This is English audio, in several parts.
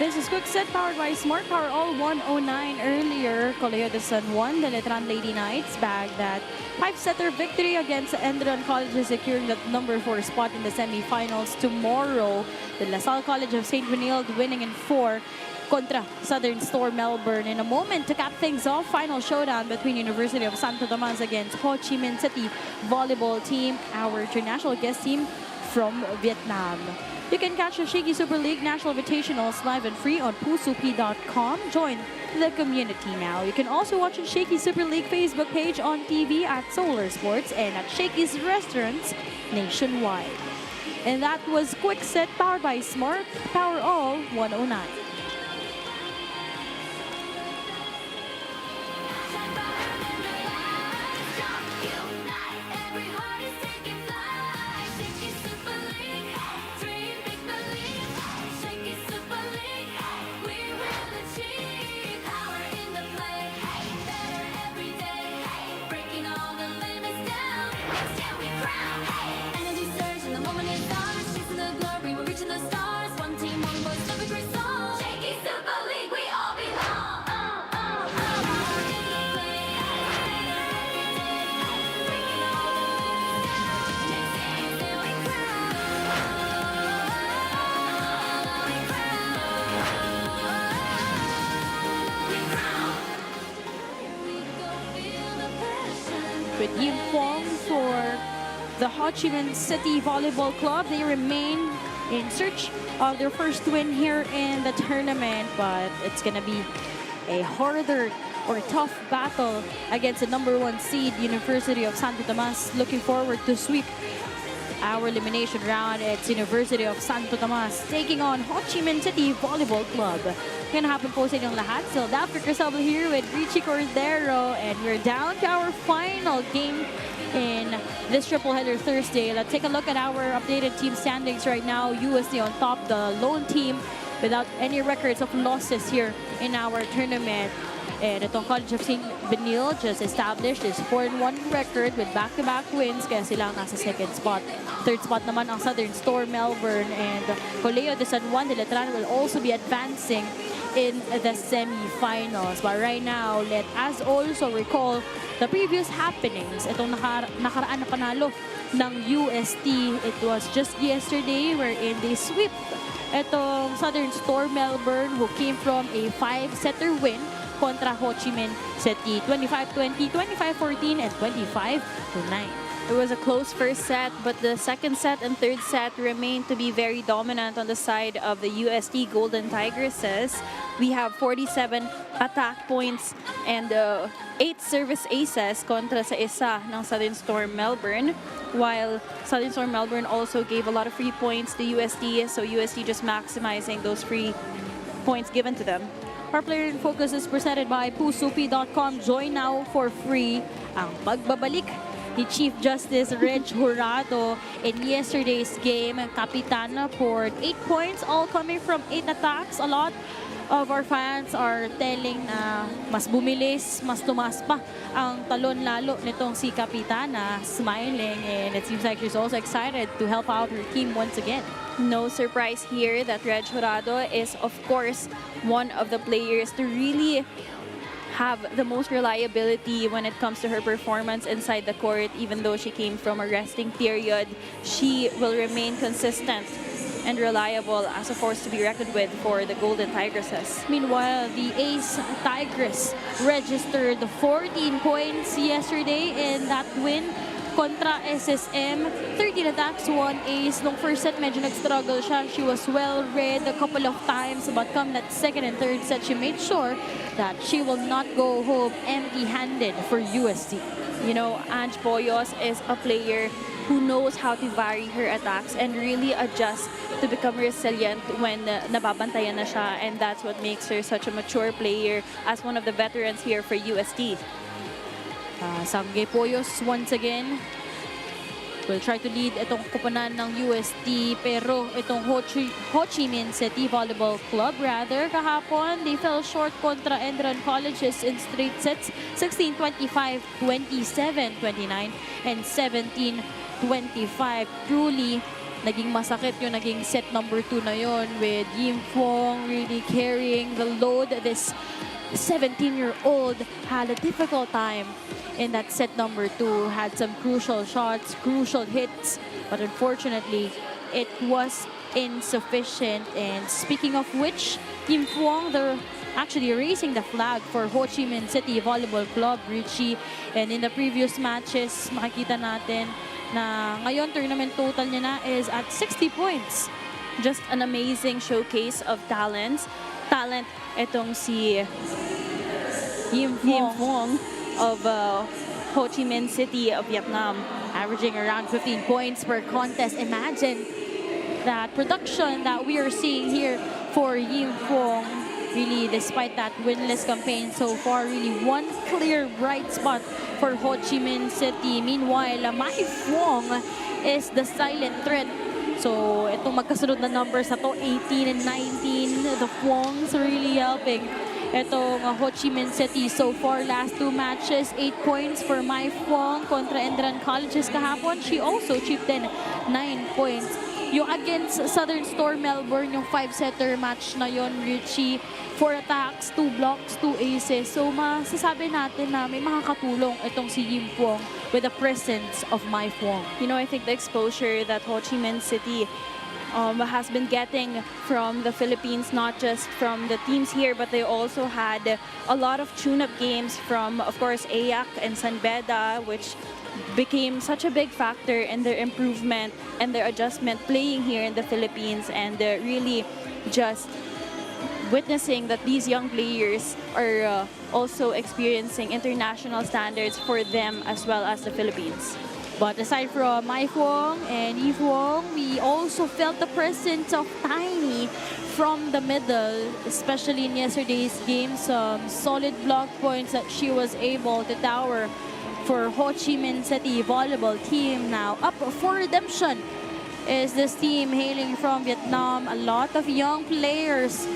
This is Quick Set powered by Smart Power All 109 earlier. Collegiate won the Letran Lady Knights bagged that 5-setter victory against Endron College, securing that number 4 spot in the semifinals. Tomorrow, the LaSalle College of St. Benilde winning in 4 contra Southern Store Melbourne. In a moment, to cap things off, final showdown between University of Santo Tomas against Ho Chi Minh City Volleyball team, our international guest team from Vietnam. You can catch the Shakey Super League National Invitationals live and free on pusup.com. Join the community now. You can also watch the Shakey Super League Facebook page on TV at Solar Sports and at Shakey's restaurants nationwide. And that was Quick Set powered by Smart Power All 109. With uniform for the Ho Chi Minh City Volleyball Club, they remain in search of their first win here in the tournament, but it's gonna be a harder or tough battle against the #1 seed University of Santo Tomas. Looking forward to sweep our elimination round. It's University of Santo Tomas taking on Ho Chi Minh City Volleyball Club. Gonna happen po sa inyong lahat. So, Dapper Crisabel here with Richie Cordero, and we're down to our final game in this triple header Thursday. Let's take a look at our updated team standings right now. UST on top, the lone team without any records of losses here in our tournament. And itong College of St. Benilde just established is 4-1 record with back-to-back wins, kaya sila ang nasa second spot. Third spot naman ang Southern Store Melbourne, and Collegiate de San Juan de Letran will also be advancing in the semi-finals. But right now, let us also recall the previous happenings. Itong nakaraan na panalo ng UST. It was just yesterday wherein they swept itong Southern Store Melbourne, who came from a 5-setter win contra Ho Chi Minh City, 25-20, 25-14, and 25-9. It was a close first set, but the second set and third set remained to be very dominant on the side of the UST Golden Tigresses. We have 47 attack points and 8 service aces kontra sa isa ng Southern Storm Melbourne, while Southern Storm Melbourne also gave a lot of free points to UST, so UST just maximizing those free points given to them. Our Player in Focus is presented by pusup.com. Join now for free ang pagbabalik ni Chief Justice Reg Jurado. In yesterday's game, Kapitan poured 8 points, all coming from 8 attacks. A lot of our fans are telling na mas bumilis, mas tumaas pa ang talon lalo nitong si Kapitana, smiling, and it seems like she's also excited to help out her team once again. No surprise here that Reg Jurado is, of course, one of the players to really have the most reliability when it comes to her performance inside the court. Even though she came from a resting period, she will remain consistent and reliable as a force to be reckoned with for the Golden Tigresses. Meanwhile, the Ace Tigress registered 14 points yesterday in that win contra SSM. 13 attacks, 1 ace. Nung first set, medyo nag-struggle siya. She was well read a couple of times, but come that second and third set, she made sure that she will not go home empty-handed for UST. You know, Ange Boyos is a player who knows how to vary her attacks and really adjust to become resilient when nababantayan na siya, and that's what makes her such a mature player as one of the veterans here for UST. Sangge Poyos once again will try to lead itong kupunan ng UST, pero itong Ho Chi Minh City Volleyball Club, rather, kahapon, they fell short contra Endron Colleges in straight sets, 16-25, 27-29, and 17-25. Truly naging masakit yung naging set number 2 na yon with Yim Fong really carrying the load. This 17-year-old had a difficult time in that set number 2, had some crucial shots, crucial hits, but unfortunately, it was insufficient. And speaking of which, Yim Fong, they're actually raising the flag for Ho Chi Minh City Volleyball Club, Richie. And in the previous matches, makikita natin na ngayon tournament total niya na is at 60 points. Just an amazing showcase of talent itong si Yim Fong of Ho Chi Minh City of Vietnam, averaging around 15 points per contest. Imagine that production that we are seeing here for Yim Fong. Really, despite that winless campaign so far, really one clear bright spot for Ho Chi Minh City. Meanwhile, Mai Fong is the silent threat. So, itong magkasunod na numbers na to, 18 and 19, the Fongs really helping itong Ho Chi Minh City. So far, last 2 matches, 8 points for Mai Fong kontra Endran Colleges kahapon. She also chipped in 9 points. Yung against Southern Store Melbourne, yung 5-setter match na yon, Richie, 4 attacks, 2 blocks, 2 aces. So masasabi natin na may makakatulong itong si Yim Fong with the presence of Mai Fong. You know, I think the exposure that Ho Chi Minh City has been getting from the Philippines, not just from the teams here, but they also had a lot of tune-up games from, of course, AYAC and San Beda, which became such a big factor in their improvement and their adjustment playing here in the Philippines, and really just witnessing that these young players are also experiencing international standards for them as well as the Philippines. But aside from Mai Fong and Yi Fong, we also felt the presence of Tiny from the middle, especially in yesterday's game. Some solid block points that she was able to tower for Ho Chi Minh City Volleyball team. Now up for redemption is this team hailing from Vietnam. A lot of young players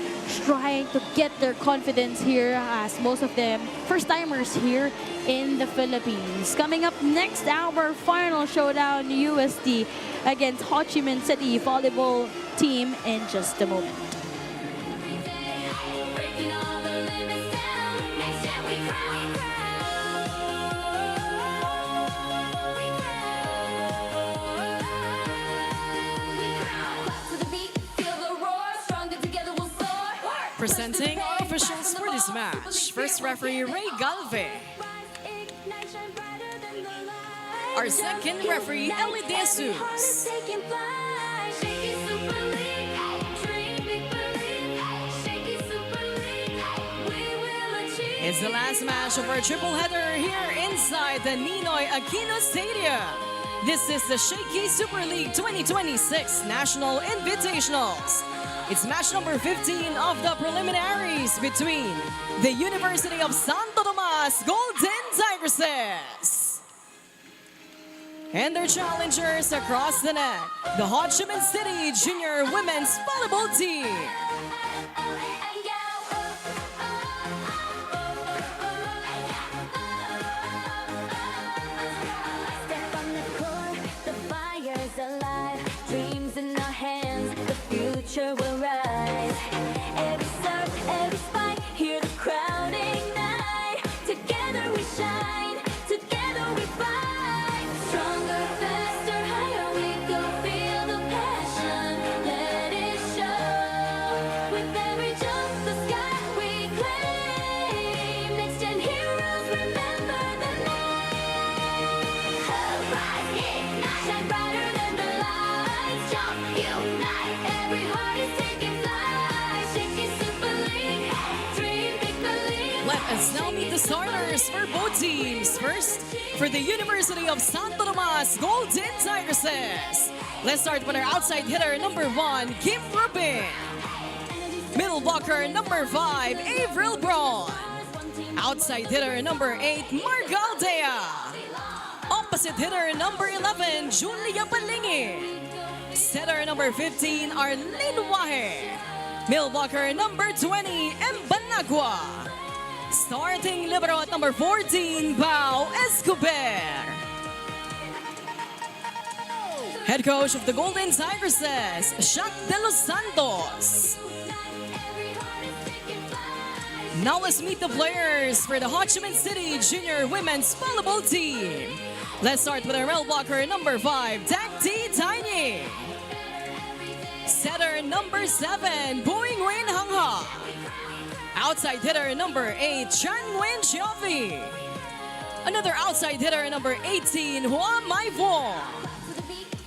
trying to get their confidence here, as most of them first-timers here in the Philippines. Coming up next, our final showdown, UST against Ho Chi Minh City Volleyball team in just a moment. Presenting our officials for this match. First referee, Ray Galve. Our second referee, Ellie De Jesus. It's the last match of our triple header here inside the Ninoy Aquino Stadium. This is the Shakey Super League 2026 National Invitationals. It's match number 15 of the preliminaries between the University of Santo Tomas Golden Tigresses and their challengers across the net, the Ho Chi Minh City Junior Women's Volleyball Team. Will rise. Every serve, every spike, hear the crowd ignite. Together we shine, together we fight. Stronger, faster, higher we go. Feel the passion, let it show. With every jump, the sky we claim. Next gen heroes, remember the name. Rise, ignite, shine brighter than the lights. Jump, unite, every heart. Let us now meet the starters for both teams. First, for the University of Santo Tomas Golden Tigresses. Let's start with our outside hitter, number 1, Kim Rubin. Middle blocker, number 5, Avril Braun. Outside hitter, number 8, Marga Aldea. Opposite hitter, number 11, Julia Balingin. Setter number 15, Arlene Wahe. Middle blocker number 20, Embanagua. Starting libero at number 14, Bao Escobar. Head coach of the Golden Tigresses, Shakey de los Santos. Now let's meet the players for the Ho Chi Minh City Junior Women's Volleyball team. Let's start with our rail blocker number 5, Dacty Tiny. Setter number 7, Boing Win Hangha. Outside hitter number 8, Chan Nguyen Chiofi. Another outside hitter number 18, Hua Mai Vuong.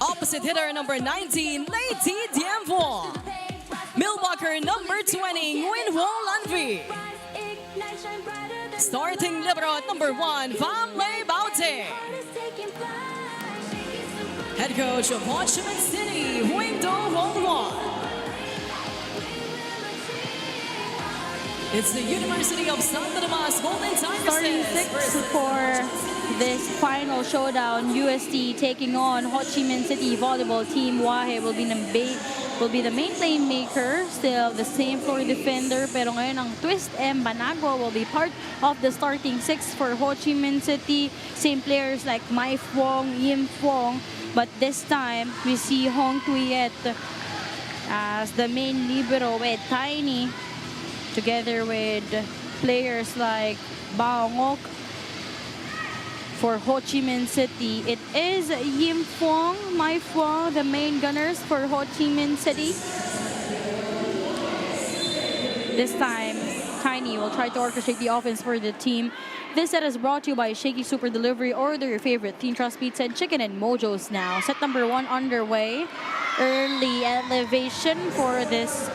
Opposite hitter number 19, Lady Diem Vuong. Mill blocker number 20, Nguyen Vuong Lanvi. Starting libero at number 1, Pham Lei Baute. Head coach of Ho Chi Minh City, Huỳnh Do Hong Wan. It's the University of Santo Tomas Golden Starting Tigresses. 6 for this final showdown, UST taking on Ho Chi Minh City Volleyball team. Wahe will be the main playmaker, still the same floor defender. Pero ngayon ang Twist M Banago will be part of the starting 6 for Ho Chi Minh City. Same players like Mai Phuong, Yim Phuong. But this time, we see Hong Tuyet as the main libero with Tiny, together with players like Bao Ngoc. For Ho Chi Minh City, it is Yim Phuong, Mai Phuong, the main gunners for Ho Chi Minh City. This time, Tiny will try to orchestrate the offense for the team. This set is brought to you by Shakey Super Delivery. Order your favorite Thin Trust Pizza and Chicken and Mojos now. Set number 1 underway. Early elevation for this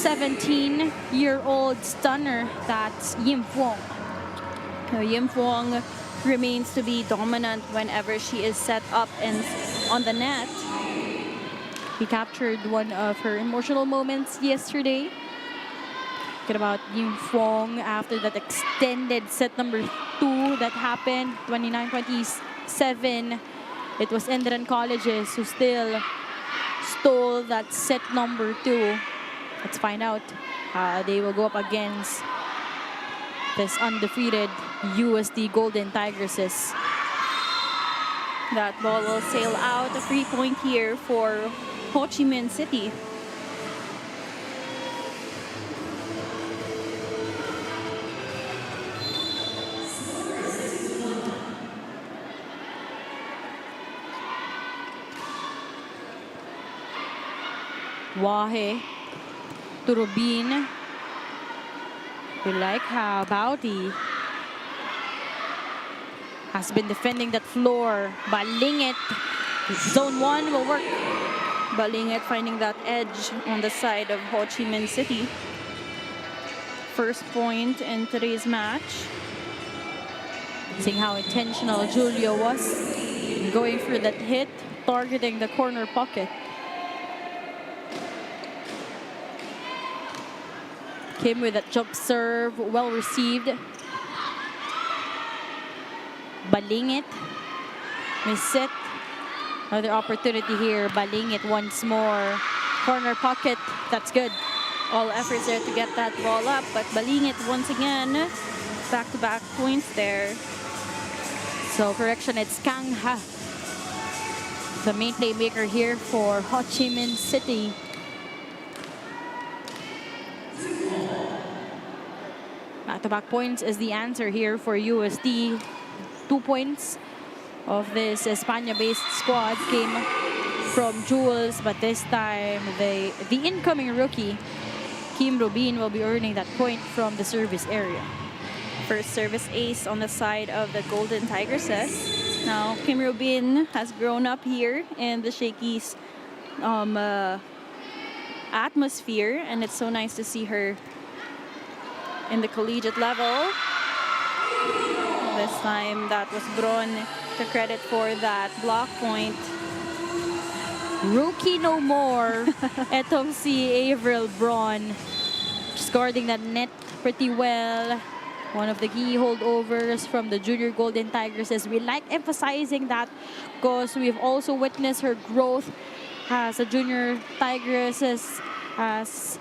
17-year-old stunner. That's Yim Phuong. Yim Phuong remains to be dominant whenever she is set up and on the net. He captured one of her emotional moments yesterday. Talking about Yim Phuong after that extended set number 2 that happened, 29-27. It was Indian Colleges who still stole that set number 2. Let's find out how they will go up against this undefeated UST Golden Tigresses. That ball will sail out. A free point here for Ho Chi Minh City. Wahe to Rubin. We like how Baudi has been defending that floor. Balingit. Zone 1 will work. Balingit finding that edge on the side of Ho Chi Minh City. First point in today's match. Seeing how intentional Julio was going for that hit, targeting the corner pocket. Came with that jump serve, well received. Balingit. Miss it. Another opportunity here. Balingit once more. Corner pocket. That's good. All efforts there to get that ball up, but Balingit once again. Back-to-back points there. So correction, it's Kang Ha, the main playmaker here for Ho Chi Minh City. Back-to-back points is the answer here for UST. 2 points of this España-based squad came from Jules, but this time the incoming rookie, Kim Rubin, will be earning that point from the service area. First service ace on the side of the Golden Tigresses. Now, Kim Rubin has grown up here in the Shakey's atmosphere, and it's so nice to see her in the collegiate level. This time, that was Bron to credit for that block point. Rookie no more. Etong si Avril Braun, just guarding that net pretty well. One of the key holdovers from the Junior Golden Tigresses. We like emphasizing that because we've also witnessed her growth as a Junior Tigresses, as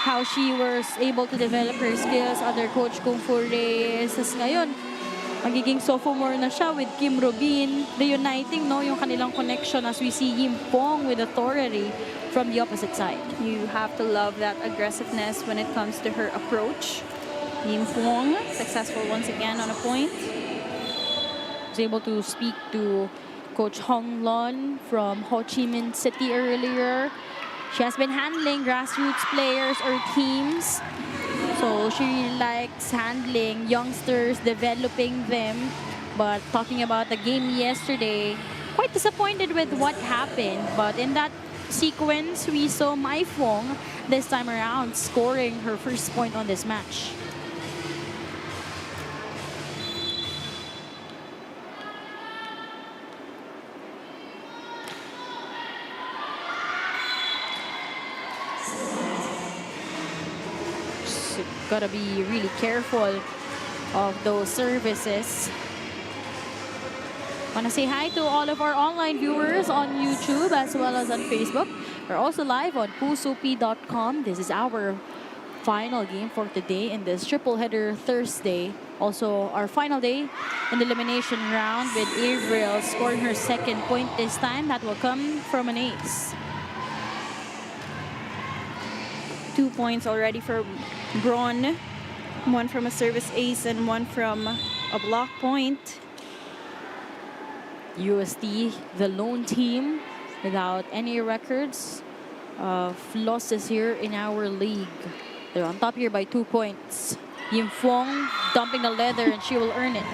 how she was able to develop her skills under Coach Kung Fu Reyes. Ngayon, magiging sophomore na siya with Kim Rubin, reuniting no yung kanilang connection as we see Yim Fong with authority from the opposite side. You have to love that aggressiveness when it comes to her approach. Yim Fong, successful once again on a point. Was able to speak to Coach Hong Lon from Ho Chi Minh City earlier. She has been handling grassroots players or teams. So she really likes handling youngsters, developing them. But talking about the game yesterday, quite disappointed with what happened. But in that sequence, we saw Mai Fong this time around scoring her first point on this match. Gotta be really careful of those services. Wanna say hi to all of our online viewers on YouTube as well as on Facebook. We're also live on pusop.com. This is our final game for today in this triple header Thursday. Also our final day in the elimination round with Avril scoring her second point this time. That will come from an ace. 2 points already for Braun. One from a service ace and one from a block point. UST, the lone team without any records of losses here in our league. They're on top here by 2 points. Yim Fong dumping the leather and she will earn it.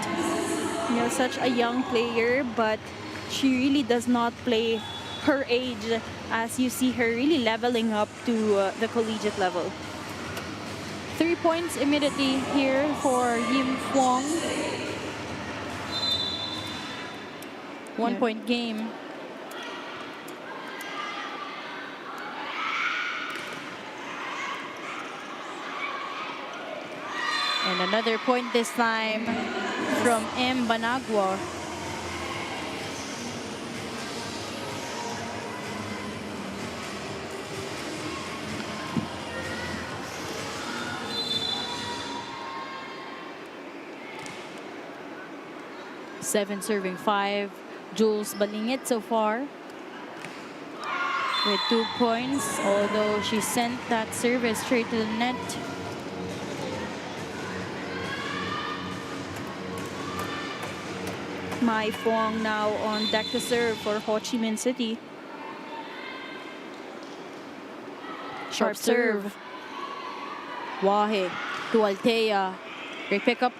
You know, such a young player, but she really does not play her age as you see her really leveling up to the collegiate level. 3 points immediately here for Yim Fong. 1 point game. And another point this time from M. Banagwa. Seven serving 5. Jules Balingit so far with 2 points, although she sent that service straight to the net. Mai Fong now on deck to serve for Ho Chi Minh City. Sharp serve. Wahe to Altea. Great pickup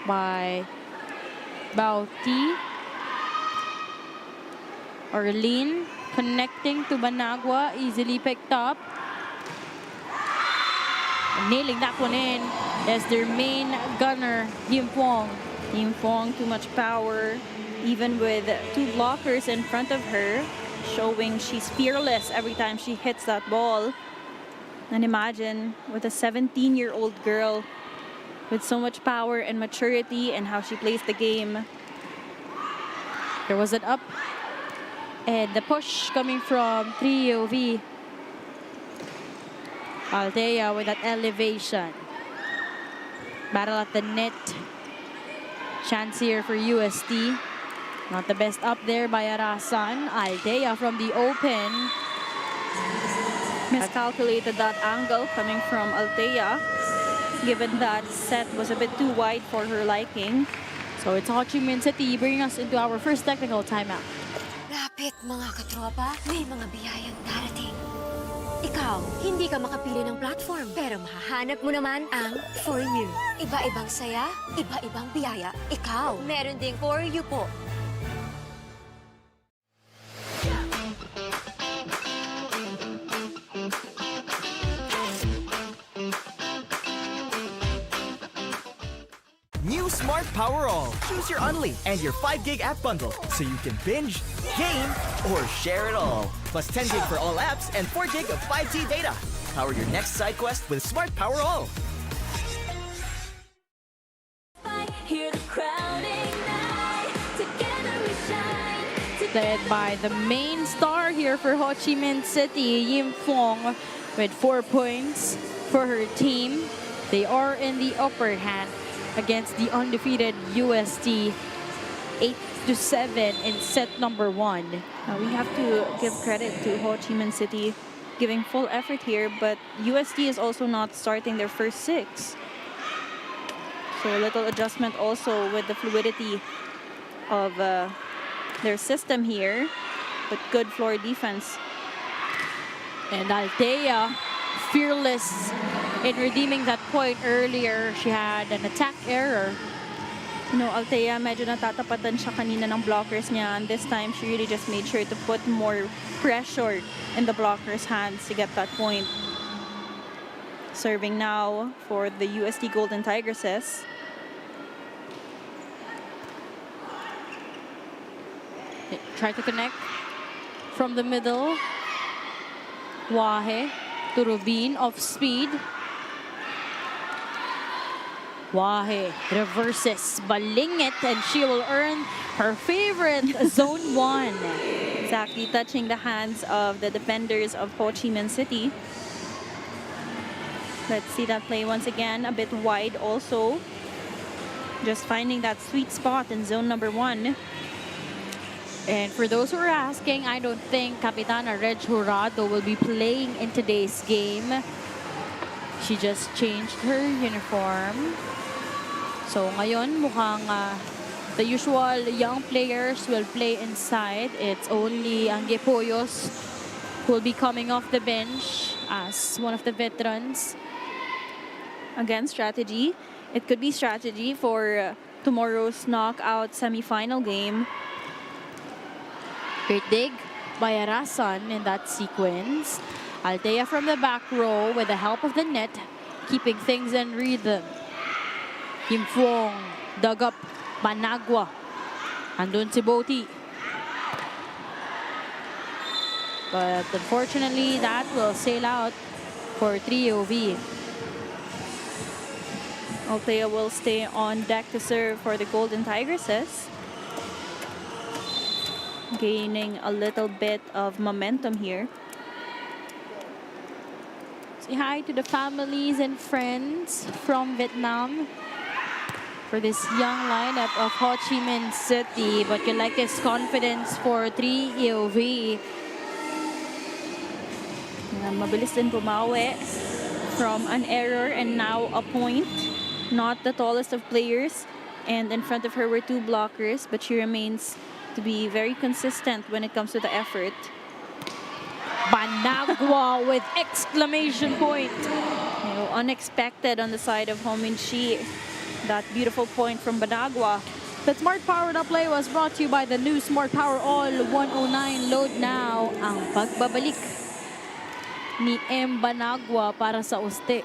by Bauti. Arlene connecting to Banagwa, easily picked up. Nailing that one in as their main gunner, Yim Fong. Yim Fong, too much power, even with 2 blockers in front of her, showing she's fearless every time she hits that ball. And imagine with a 17-year-old girl with so much power and maturity and how she plays the game. There was an up and the push coming from Trio V. Altea with that elevation. Battle at the net. Chance here for UST. Not the best up there by Arasan. Altea from the open. Miscalculated that angle coming from Altea, given that set was a bit too wide for her liking. So it's Ho Chi Minh City bringing us into our first technical timeout. Lapit mga katropa, may mga biyayang darating. Ikaw, hindi ka makapili ng platform, pero mahahanap mo naman ang For You. Iba-ibang saya, iba-ibang biyaya. Ikaw, meron ding For You po. New Smart Power All. Choose your Unli and your 5 gig app bundle so you can binge, game, or share it all. Plus 10 gig for all apps and 4 gig of 5G data. Power your next side quest with Smart Power All. Hear the crowding night. Together we shine. Led by the main star here for Ho Chi Minh City, Yim Fong, with 4 points for her team. They are in the upper hand. against the undefeated UST 8-7 in set number 1. We have to give credit to Ho Chi Minh City giving full effort here, but UST is also not starting their first 6. So a little adjustment also with the fluidity of their system here, but good floor defense. And Althea, fearless in redeeming that point earlier. She had an attack error. You know, Althea, medyo natatapatan siya kanina ng blockers niya, and this time she really just made sure to put more pressure in the blockers' hands to get that point. Serving now for the UST Golden Tigresses. Try to connect from the middle. Wahe to Rubin, off speed. Wahe reverses, balingit, and she will earn her favorite zone 1. Exactly, touching the hands of the defenders of Ho Chi Minh City. Let's see that play once again, a bit wide also. Just finding that sweet spot in zone number 1. And for those who are asking, I don't think Capitana Reg Jurado will be playing in today's game. She just changed her uniform. So ngayon, mukhang the usual young players will play inside. It's only Angge Poyos who will be coming off the bench as one of the veterans. Again, strategy. It could be strategy for tomorrow's knockout semifinal game. Great dig by Arasan in that sequence. Althea from the back row with the help of the net, keeping things in rhythm. Kim Fuong dug up Managua. Andun si Boti. But unfortunately, that will sail out for 3OV. Althea will stay on deck to serve for the Golden Tigresses. Gaining a little bit of momentum here. Say hi to the families and friends from Vietnam for this young lineup of Ho Chi Minh City. But you like his confidence for 3EOV. Mabilis din bumawi from an error and now a point. Not the tallest of players, and in front of her were 2 blockers, but she remains to be very consistent when it comes to the effort. Banagwa with exclamation point. You know, unexpected on the side of Ho Min Chi. That beautiful point from Banagwa. The Smart Power na play was brought to you by the new Smart Power All 109. Load now ang pagbabalik ni M. Banagwa para sa Uste.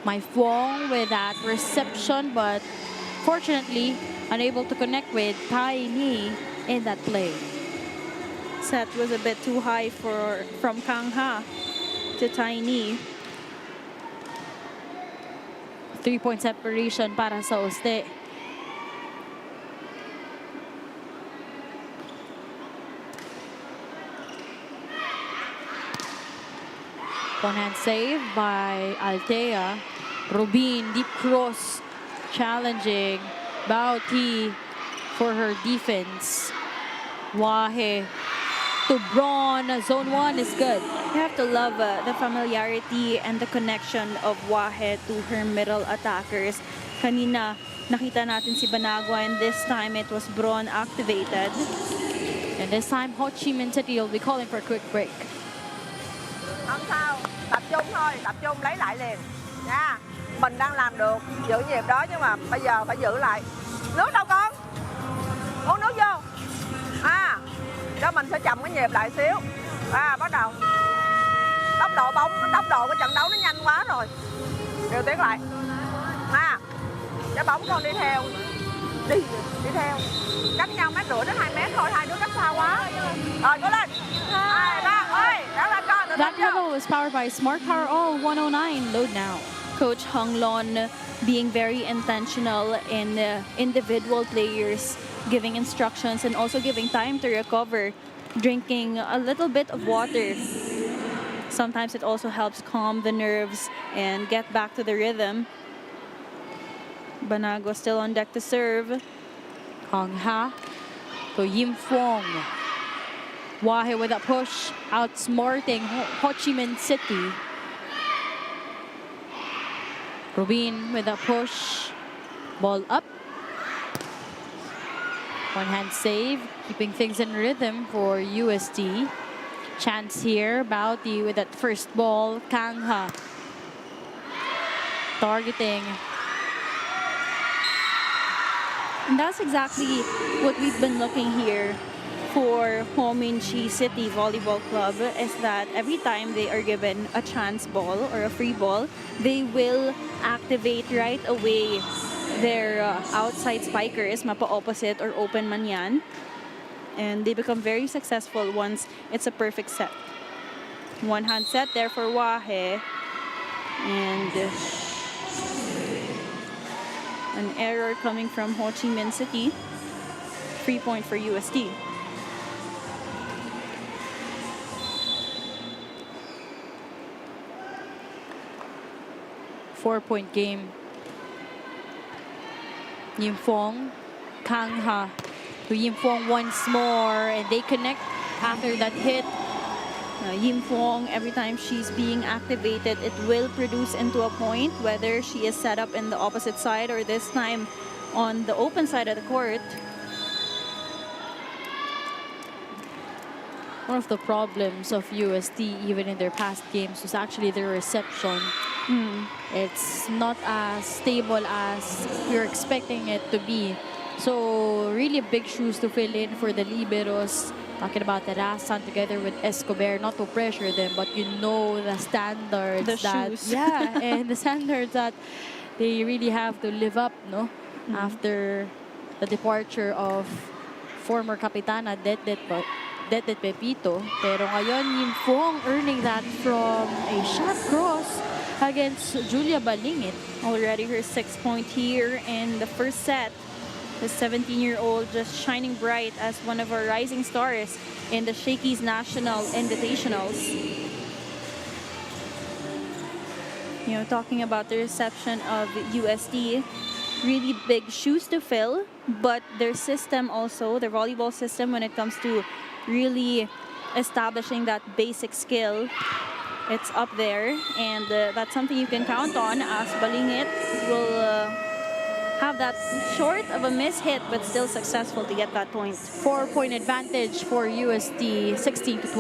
My Fuong with that reception, but fortunately unable to connect with Tai Ni in that play. Set was a bit too high from Kang Ha to Tai Ni. 3-point separation para sa Uste. One-hand save by Althea. Rubin, deep cross, challenging Bauti for her defense. Wahe to Braun. Zone 1 is good. You have to love the familiarity and the connection of Wahe to her middle attackers. Kanina, nakita natin si Banagwa, and this time it was Braun activated. And this time, Ho Chi Minh City will be calling for a quick break. Không sao, tập trung thôi, tập trung lấy lại liền nha. Mình đang làm được, giữ nhịp đó, nhưng mà bây giờ phải giữ lại. Nước đâu con? Uống nước vô. Cho mình sẽ chậm cái nhịp lại xíu. Bắt đầu. Tốc độ của trận đấu nó nhanh quá rồi. Điều tiết lại. Cái bóng con đi theo. Đi theo. Cách nhau 1,5 đến 2 mét thôi, hai đứa cách xa quá. Rồi, cố lên. 2, 3, ơi, đã lên con. That level was powered by Smart Power All 109. Load now. Coach Hong Lon being very intentional in individual players, giving instructions and also giving time to recover drinking a little bit of water. Sometimes it also helps calm the nerves and get back to the rhythm. Banago still on deck to serve. Kang Ha to Yim Fong. Wahe with a push, outsmarting Ho Chi Minh City. Rubin with a push, ball up. One hand save, keeping things in rhythm for UST. Chance here, Bauti with that first ball, Kang Ha. Targeting. And that's exactly what we've been looking here for Ho Minh Chi City Volleyball Club, is that every time they are given a chance ball or a free ball, they will activate right away their outside spikers, mapa-opposite or open man yan. And they become very successful once it's a perfect set. One hand set there for Wahe. And an error coming from Ho Chi Minh City. Free point for UST. Four-point game. Yim Fong, Kang Ha to Yim Fong once more, and they connect after that hit. Yim Fong, every time she's being activated, it will produce into a point, whether she is set up in the opposite side or this time on the open side of the court. One of the problems of UST, even in their past games, was actually their reception. It's not as stable as you're expecting it to be. So really big shoes to fill in for the liberos. Talking about the Rasan together with Escobar, not to pressure them, but you know the standards The that shoes. yeah, and the standards that they really have to live up, no, after the departure of former Kapitana Det Pepito. Pero ngayon, Yim Fong earning that from a sharp cross against Julia Balingit. Already her 6th point here in the first set. The 17-year-old just shining bright as one of our rising stars in the Shakey's National Invitationals. You know, talking about the reception of UST, really big shoes to fill, but their system also, their volleyball system, when it comes to really establishing that basic skill, it's up there, and that's something you can count on, as Balingit will have that short of a miss hit, but still successful to get that point. 4-point advantage for UST, 16-12.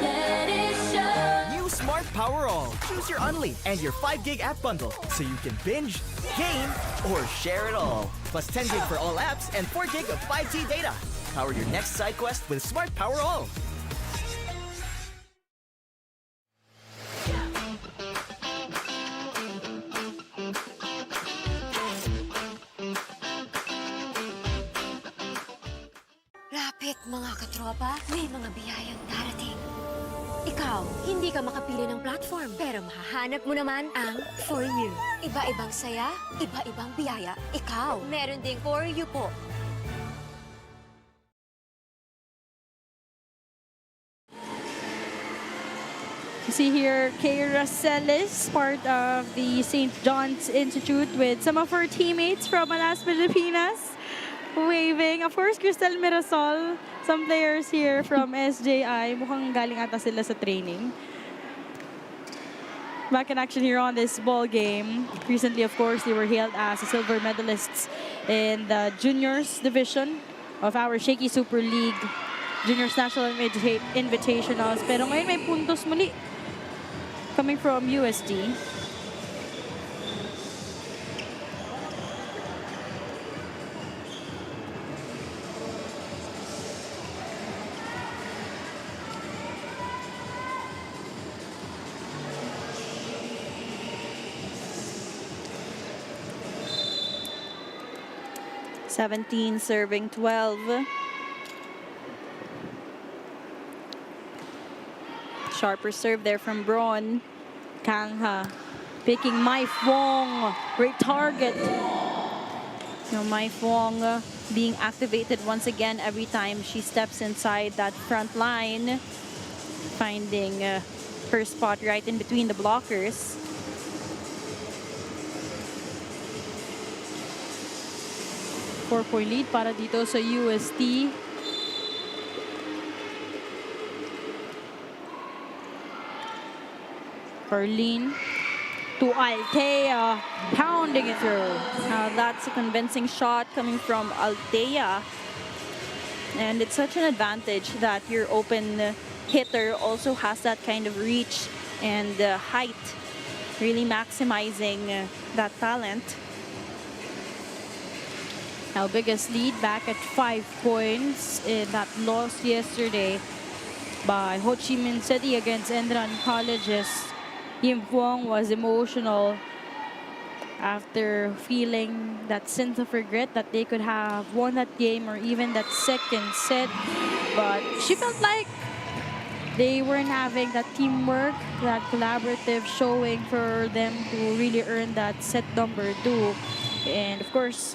Let it show. New Smart Power All. Choose your Unli and your 5 gig app bundle so you can binge, game, or share it all. Plus 10 gig for all apps and 4 gig of 5G data. Power your next side quest with Smart Power All. Lapit mga katropa, may mga biyayang darating. Ikaw, hindi ka makapili ng platform, pero mahahanap mo naman ang For You. Iba-ibang saya, iba-ibang biyaya. Ikaw, meron ding For You po. You see here, Kay Racelis, part of the St. John's Institute with some of her teammates from Alas, Pilipinas, waving. Of course, Cristel Mirasol, some players here from SJI. Mukhang galing ata sila sa training. Back in action here on this ball game. Recently, of course, they were hailed as the silver medalists in the juniors division of our Shakey Super League Juniors National Invitationals. Pero ngayon may puntos muli coming from UST. (17) serving 12. Sharper serve there from Braun. Kang Ha picking Mai Fong. Great target. Mai Fong being activated once again every time she steps inside that front line, finding her spot right in between the blockers. Four-point lead para dito sa UST. Carlene to Althea, pounding it through. Now that's a convincing shot coming from Althea. And it's such an advantage that your open hitter also has that kind of reach and height, really maximizing that talent. Now biggest lead back at 5 points in that loss yesterday by Ho Chi Minh City against Endran Colleges. Yim Phuong was emotional after feeling that sense of regret that they could have won that game or even that second set. But she felt like they weren't having that teamwork, that collaborative showing for them to really earn that set number 2. And of course,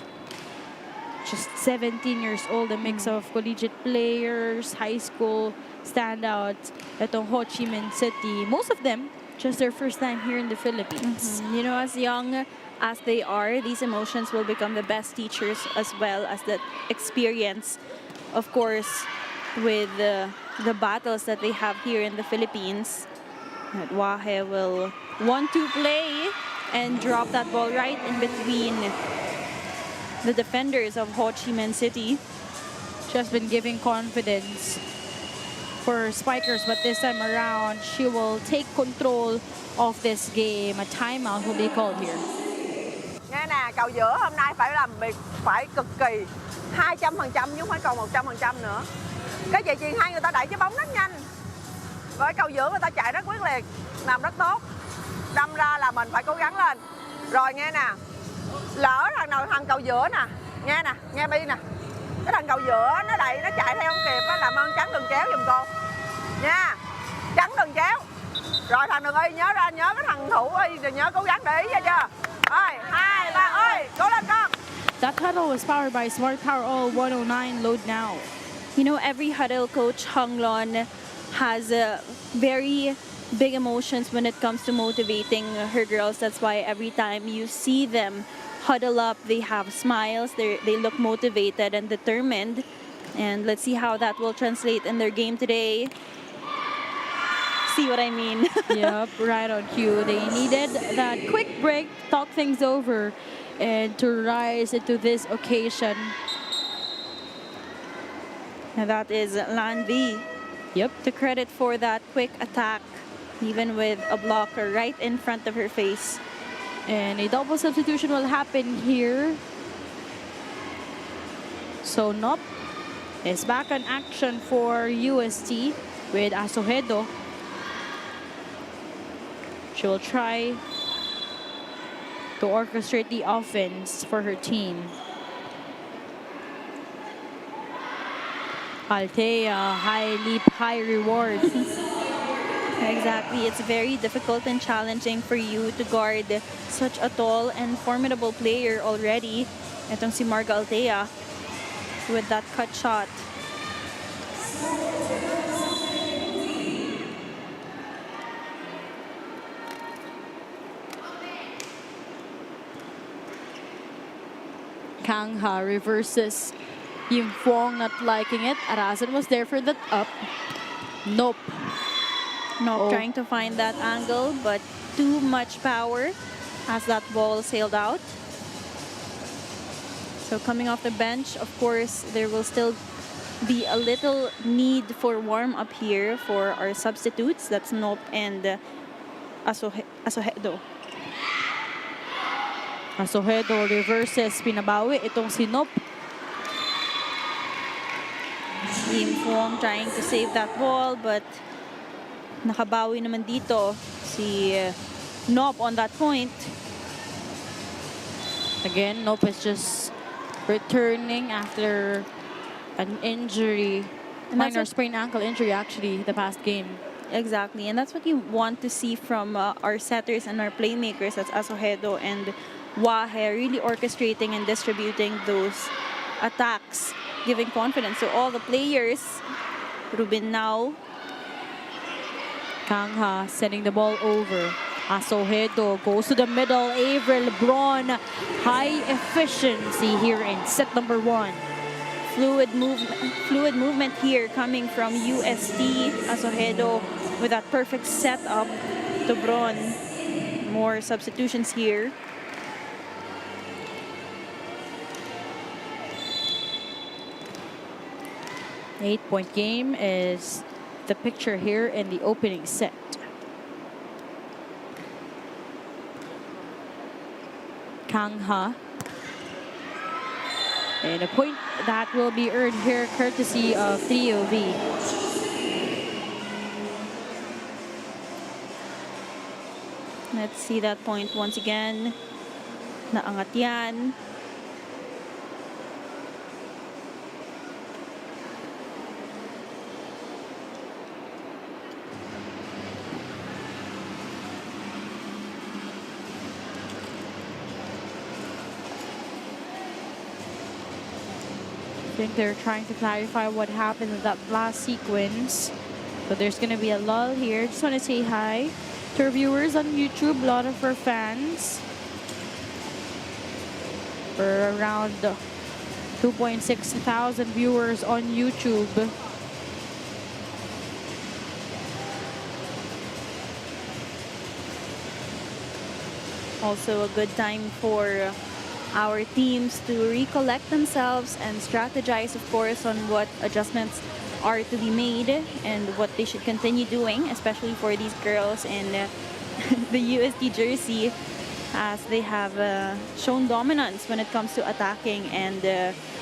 just 17 years old, a mix of collegiate players, high school standouts, itong Ho Chi Minh City. Most of them just their first time here in the Philippines. You know, as young as they are, these emotions will become the best teachers as well as the experience, of course, with the battles that they have here in the Philippines. That Wahe will want to play and drop that ball right in between the defenders of Ho Chi Minh City. She has been giving confidence for spikers, but this time around, she will take control of this game. A timeout will be called here. Nghe nè, cầu giữa hôm nay phải làm việc phải cực kỳ 200% chứ không phải còn 100% nữa. Cái chị chuyền hay người ta đẩy cái bóng rất nhanh. Với cầu giữa người ta chạy rất quyết liệt, làm rất tốt. Đâm ra là mình phải cố gắng lên. Rồi nghe nè, lỡ thằng cầu giữa nè, nghe Bi nè. Cái thằng cầu giữa nó đẩy, nó chạy theo không kịp á, làm ơn chắn đường chéo giùm cô. Nha, chắn đường chéo. Rồi thằng Đường Y nhớ cái thằng thủ Y nhớ cố gắng để ý ra chưa? Ơi, 2, 3, ơi, cố lên con. That huddle was powered by Smart Power All 109. Load now. You know, every huddle coach, Hong Lon, has very big emotions when it comes to motivating her girls. That's why every time you see them huddle up, they have smiles, they look motivated and determined. And let's see how that will translate in their game today. See what I mean? Yep, right on cue. They needed that quick break, talk things over, and to rise into this occasion. And that is Lan V. Yep. To credit for that quick attack, even with a blocker right in front of her face. And a double substitution will happen here. So Nop is back in action for UST with Asohedo. She will try to orchestrate the offense for her team. Althea, high leap, high reward. Exactly. It's very difficult and challenging for you to guard such a tall and formidable player already. Itong si Marga Althea with that cut shot. Kangha reverses. Yim Phuong not liking it. Arasan was there for that up. Nope. Trying to find that angle, but too much power as that ball sailed out. So coming off the bench, of course, there will still be a little need for warm-up here for our substitutes. That's Nop and Asohedo. Asohedo reverses. Pinabawi itong si Nop. Yim Phuong trying to save that ball, but nakabawi naman dito si Nop on that point. Again, Nop is just returning after an injury. Minor sprained ankle injury, actually, the past game. Exactly, and that's what you want to see from our setters and our playmakers. That's Asohedo and Wahe, really orchestrating and distributing those attacks, giving confidence to all the players. Ruben now. Kangha sending the ball over. Asohedo goes to the middle. Avril Lebron. High efficiency here in set number 1. Fluid movement here coming from UST. Asohedo with that perfect setup to Bron. More substitutions here. Eight-point game is the picture here in the opening set. Kangha. And a point that will be earned here courtesy of 3OV. Let's see that point once again. Naangat yan. I think they're trying to clarify what happened in that last sequence. So there's going to be a lull here. Just want to say hi to our viewers on YouTube, a lot of our fans. We're around 2.6 thousand viewers on YouTube. Also a good time for our teams to recollect themselves and strategize, of course, on what adjustments are to be made and what they should continue doing, especially for these girls in the UST jersey, as they have shown dominance when it comes to attacking and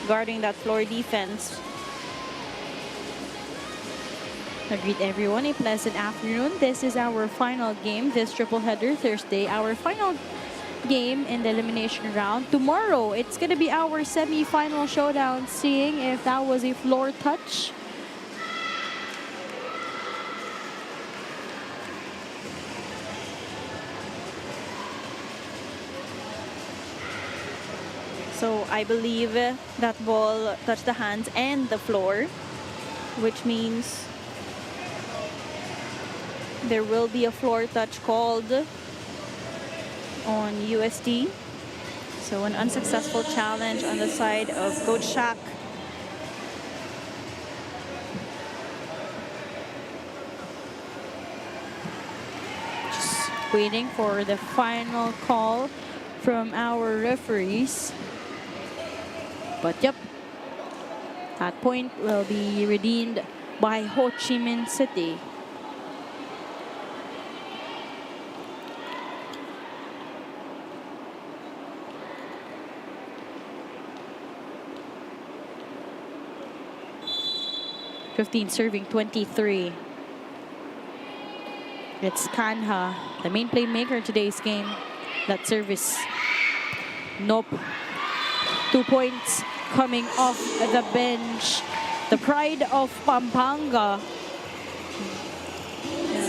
guarding that floor defense. Agreed, everyone. A pleasant afternoon. This is our final game, this triple header Thursday. Our final game in the elimination round. Tomorrow, it's going to be our semi-final showdown, seeing if that was a floor touch. So I believe that ball touched the hands and the floor, which means there will be a floor touch called on UST. So an unsuccessful challenge on the side of Coach Shak. Just waiting for the final call from our referees. But yep, that point will be redeemed by Ho Chi Minh City. Serving 23. It's Kanha, the main playmaker in today's game. That service. Nope. 2 points coming off the bench. The pride of Pampanga.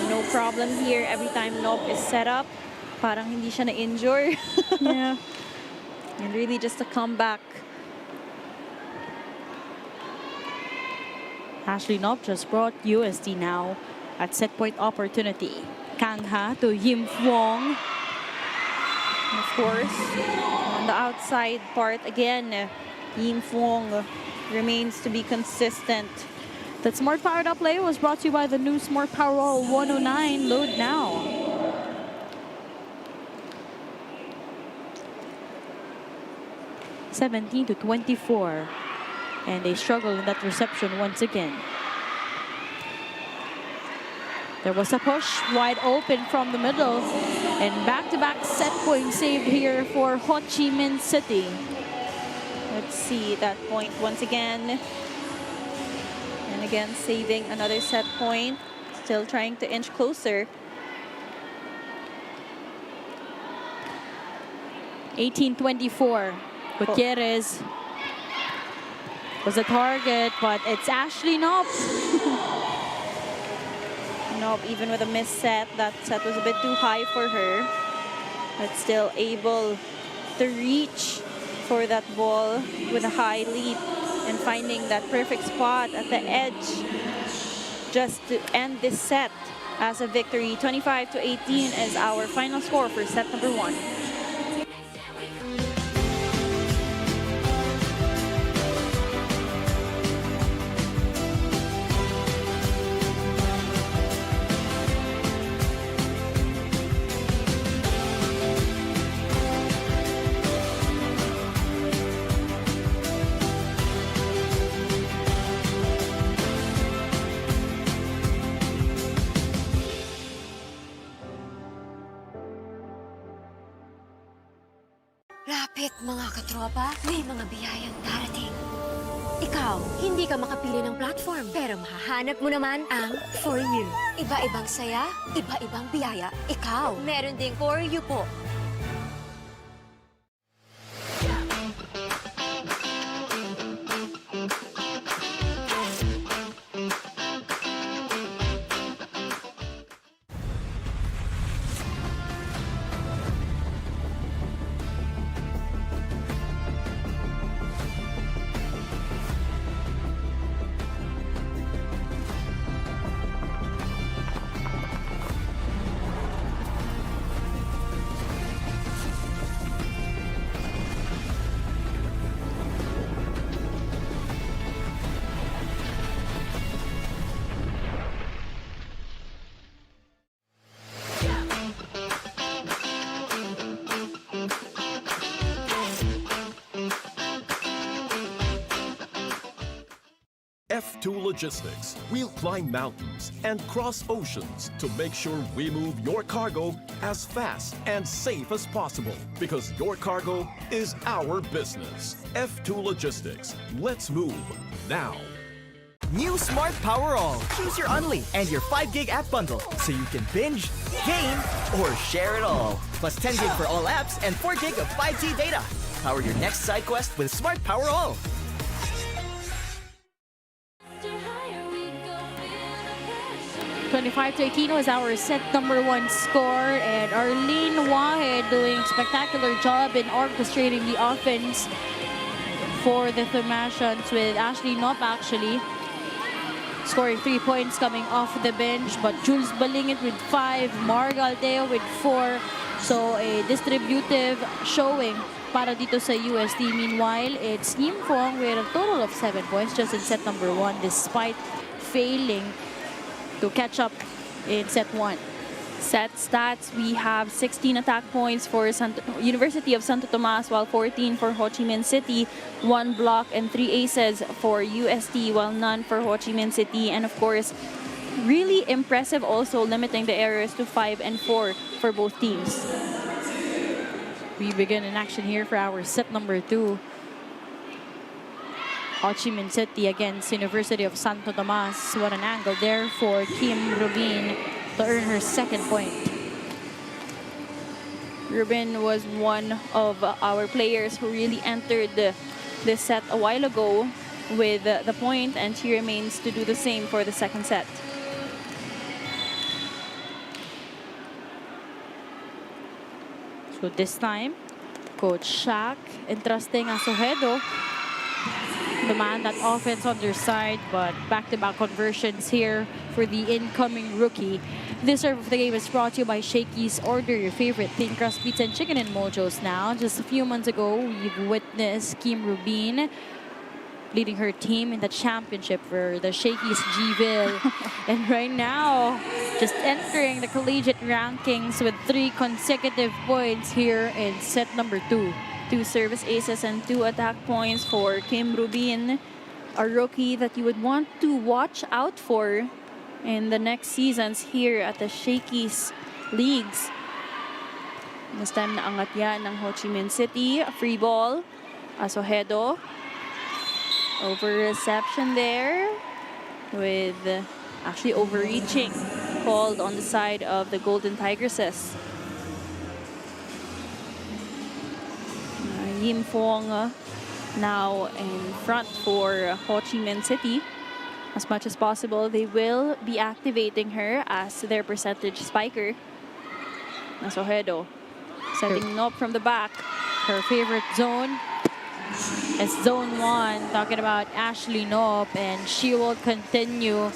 No problem here. Every time Nope is set up, parang hindi siya na-injure. Yeah. And really just a comeback. Ashley Nope just brought UST now at set point opportunity. Kangha to Yim Wong. Of course, on the outside part again, Yim Wong remains to be consistent. That Smart Powered Up play was brought to you by the new Smart Powerwall 109. Load now. (17-24). And they struggle in that reception once again. There was a push wide open from the middle. And back-to-back set point saved here for Ho Chi Minh City. Let's see that point once again. And again, saving another set point. Still trying to inch closer. 18-24. Gutierrez was a target, but it's Ashley Nope. Nope, even with a missed set, that set was a bit too high for her. But still able to reach for that ball with a high leap and finding that perfect spot at the edge just to end this set as a victory. 25-18 is our final score for set number 1. Lapit mga katropa, may mga biyayang darating. Ikaw, hindi ka makapili ng platform, pero mahahanap mo naman ang For You. Iba-ibang saya, iba-ibang biyaya. Ikaw, meron ding For You po. F2 Logistics. We'll climb mountains and cross oceans to make sure we move your cargo as fast and safe as possible, because your cargo is our business. F2 Logistics. Let's move now. New Smart Power All. Choose your Unli and your 5 gig app bundle so you can binge, game, or share it all. Plus 10 gig for all apps and 4 gig of 5G data. Power your next side quest with Smart Power All. 25-18 was our set number 1 score, and Arlene Wahed doing a spectacular job in orchestrating the offense for the Thomasians, with Ashley Nop actually scoring 3 points coming off the bench, but Jules Balingit with 5, Marga Aldeo with 4. So a distributive showing para dito sa UST. Meanwhile, it's Yim Fong with a total of 7 points just in set number 1, despite failing to catch up in set 1. Set stats, we have 16 attack points for University of Santo Tomas, while 14 for Ho Chi Minh City, 1 block and 3 aces for UST, while none for Ho Chi Minh City. And of course, really impressive also limiting the errors to 5 and 4 for both teams. We begin in action here for our set number 2. Ho Chi Minh City against University of Santo Tomas. What an angle there for Kim Rubin to earn her second point. Rubin was one of our players who really entered this set a while ago with the point, and she remains to do the same for the second set. So this time, Coach Shaq entrusting Asohedo demand that offense on their side, but back-to-back conversions here for the incoming rookie. This serve of the game is brought to you by Shakey's. Order your favorite thin crust pizza and chicken in Mojos now. Just a few months ago, we've witnessed Kim Rubin leading her team in the championship for the Shakey's Gville. And right now, just entering the collegiate rankings with 3 consecutive points here in set number 2. 2 service aces and 2 attack points for Kim Rubin, a rookie that you would want to watch out for in the next seasons here at the Shakey's leagues. This time naangat yan ng Ho Chi Minh City. A free ball. Asohedo. Over reception there with actually overreaching called on the side of the Golden Tigresses. Yim Fong now in front for Ho Chi Minh City. As much as possible, they will be activating her as their percentage spiker. Asohedo setting up from the back. Her favorite zone. It's zone 1, talking about Ashley Nope, and she will continue.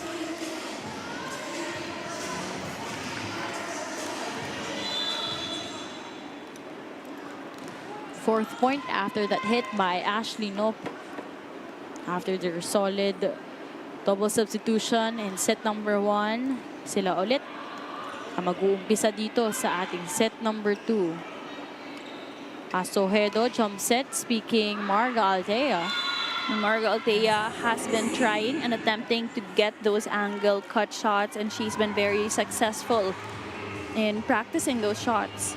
Fourth point after that hit by Ashley Nope. After their solid double substitution in set number 1, sila ulit ang mag-uumpisa dito sa ating set number 2. Asohedo jump set, speaking Marga Altea. Marga Altea has been trying and attempting to get those angle cut shots, and she's been very successful in practicing those shots.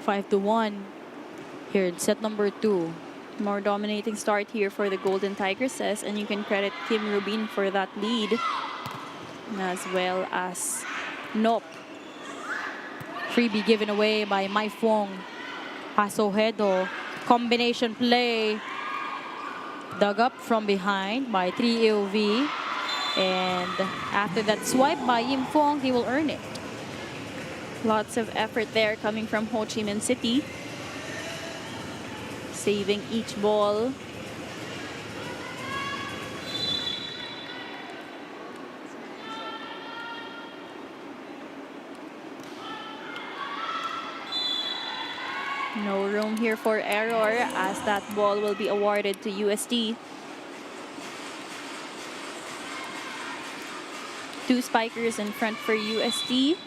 Five to 1 here in set number 2. More dominating start here for the Golden Tigresses, and you can credit Kim Rubin for that lead, as well as Nope. Freebie given away by Mai Fong. Asohedo, combination play. Dug up from behind by 3 AOV. And after that swipe by Yim Fong, he will earn it. Lots of effort there coming from Ho Chi Minh City, saving each ball. No room here for error, as that ball will be awarded to UST. Two spikers in front for UST.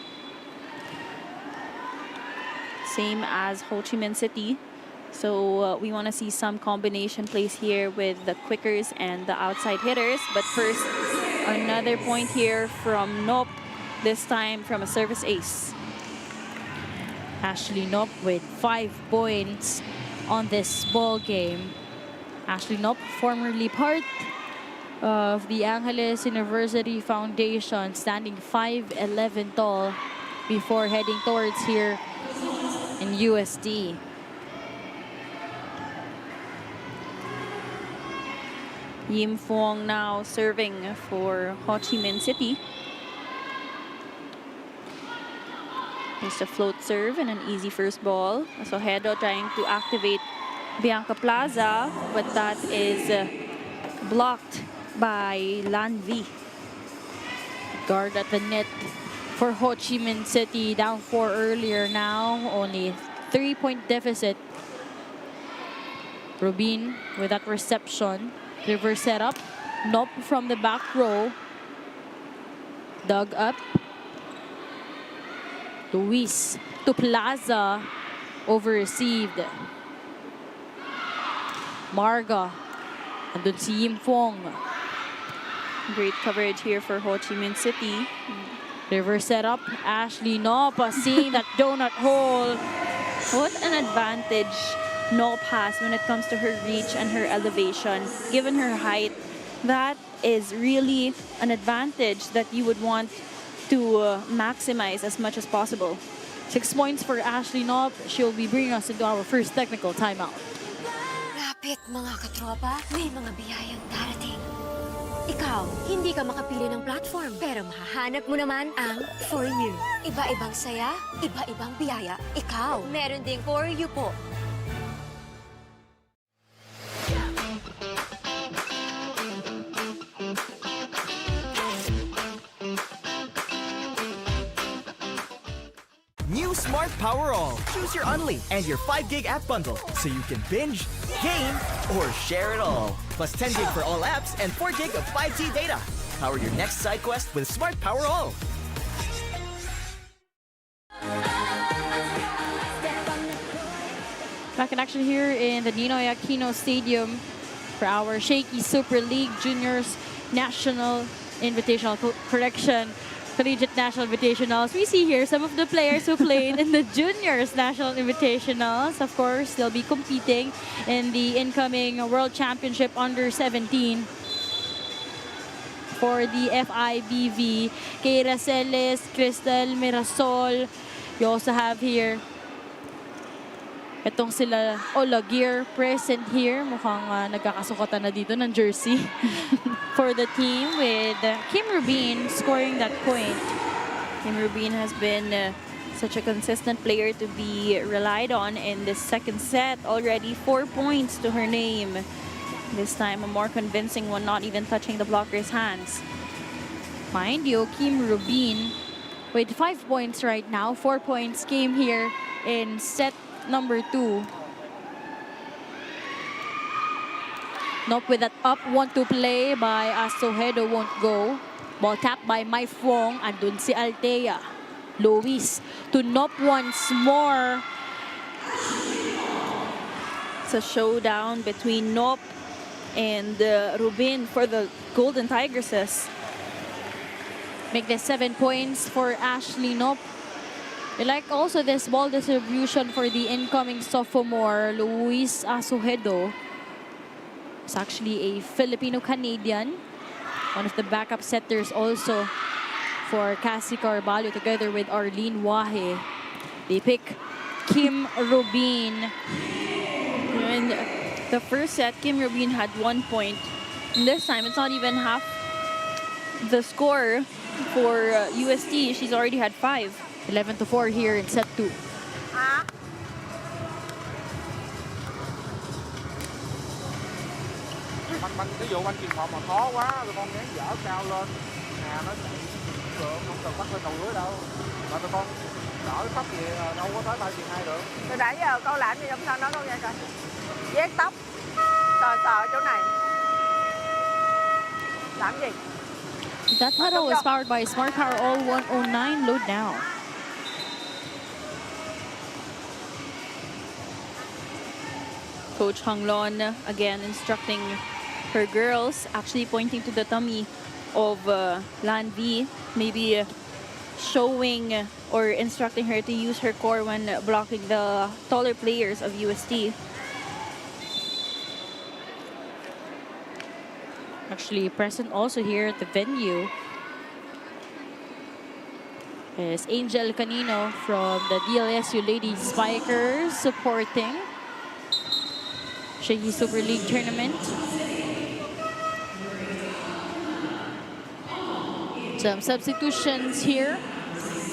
Same as Ho Chi Minh City. So we want to see some combination plays here with the quickers and the outside hitters. But first, another point here from Nope, this time from a service ace. Ashley Nope with 5 points on this ball game. Ashley Nope, formerly part of the Angeles University Foundation, standing 5'11" tall before heading towards here in UST. Yim Fong now serving for Ho Chi Minh City. Just a float serve and an easy first ball. So Hedo trying to activate Bianca Plaza, but that is blocked by Lanvi. Guard at the net for Ho Chi Minh City, down 4 earlier now, only 3-point deficit. Rubin with that reception, reverse setup, Nope from the back row, dug up. Luis to Plaza, over received. Marga, andun si Yim Fong. Great coverage here for Ho Chi Minh City. Reverse setup, Ashley Nope seeing that donut hole. What an advantage Nope has when it comes to her reach and her elevation. Given her height, that is really an advantage that you would want to maximize as much as possible. 6 points for Ashley Nope. She'll be bringing us into our first technical timeout. Lapit mga katropa, may mga biyayang darating. Ikaw, hindi ka makapili ng platform, pero mahahanap mo naman ang For You. Iba-ibang saya, iba-ibang biyaya. Ikaw, meron ding For You po. New Smart Power All. Choose your Unli and your 5 gig app bundle so you can binge, game, or share it all. Plus 10 gig for all apps and 4 gig of 5G data. Power your next side quest with Smart Power All. Back in action here in the Ninoy Aquino Stadium for our Shakey Super League Juniors National Invitational Collegiate National Invitationals. We see here some of the players who played in the Juniors National Invitationals. Of course, they'll be competing in the incoming World Championship Under-17 for the FIBV. Keira Celes, Cristel Mirasol. You also have here Itong sila Olaguer present here. Mukhang nagkakasukatan na dito ng jersey for the team with Kim Rubin scoring that point. Kim Rubin has been such a consistent player to be relied on in this second set. Already 4 points to her name. This time a more convincing one, not even touching the blocker's hands. Mind you, Kim Rubin with 5 points right now. 4 points came here in set number 2. Nop with that up, 1-2 play by Asohedo won't go. Ball tapped by Mai Fong. Andun si Altea. Luis to Nop once more. It's a showdown between Nop and Rubin for the Golden Tigresses. Make this 7 points for Ashley Nop. I like also this ball distribution for the incoming sophomore, Luis Asohedo. It's actually a Filipino-Canadian. One of the backup setters also for Cassie Carvalho together with Arlene Wahe. They pick Kim Rubin. In the first set, Kim Rubin had 1 point. And this time, it's not even half the score for UST. She's already had 5. 11-4 here in set 2. Banh ví dụ banh chuyền một mà khó quá rồi con gắng dở cao lên nó được, không cần bắt lên đầu lưới đâu mà tụi con đỡ tóc gì đâu có tới tay chuyền 2 được. Từ nãy giờ con làm gì trong sân đó con nghe coi. Vét tóc, sờ chỗ này. Làm gì? That huddle was powered by Smart Power All 109. Load now. Coach Hong Lon again instructing her girls, actually pointing to the tummy of Lan V, maybe showing or instructing her to use her core when blocking the taller players of UST. Actually present also here at the venue is Angel Canino from the DLSU Lady Spikers supporting Shakey Super League tournament. Some substitutions here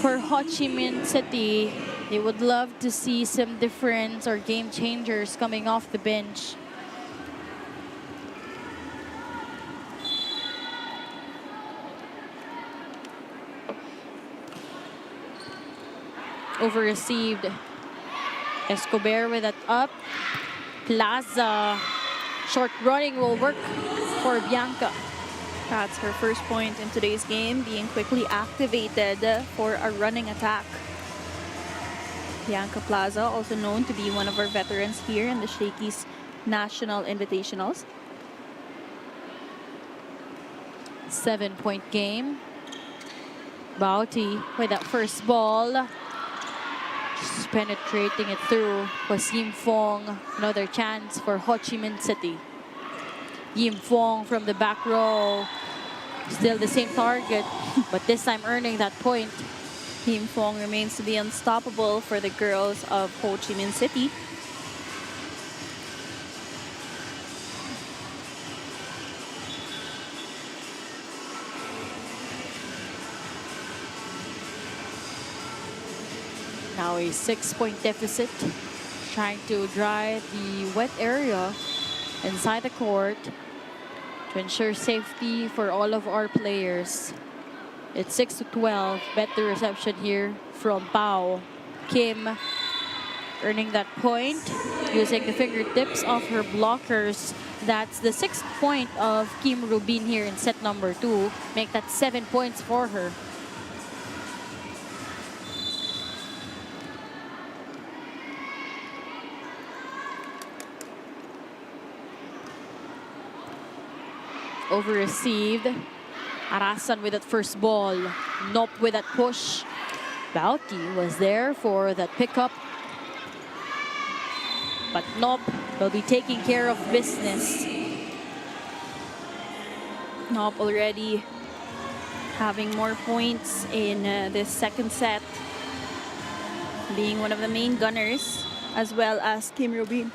for Ho Chi Minh City. They would love to see some difference or game changers coming off the bench. Over received. Escobar with that up. Plaza. Short running will work for Bianca. That's her first point in today's game, being quickly activated for a running attack. Bianca Plaza, also known to be one of our veterans here in the Shakey's National Invitationals. 7-point game. Bauti with that first ball. Just penetrating it through was Yim Fong. Another chance for Ho Chi Minh City. Yim Fong from the back row. Still the same target, but this time earning that point. Yim Fong remains to be unstoppable for the girls of Ho Chi Minh City. Now a 6-point deficit. Trying to drive the wet area inside the court to ensure safety for all of our players. It's 6-12. Better reception here from Pao. Kim earning that point using the fingertips of her blockers. That's the 6th point of Kim Rubin here in set number 2. Make that 7 points for her. Over received. Arasan with that first ball. Nop with that push. Bauti was there for that pickup. But Nop will be taking care of business. Nop already having more points in this second set. Being one of the main gunners as well as Kim Rubin.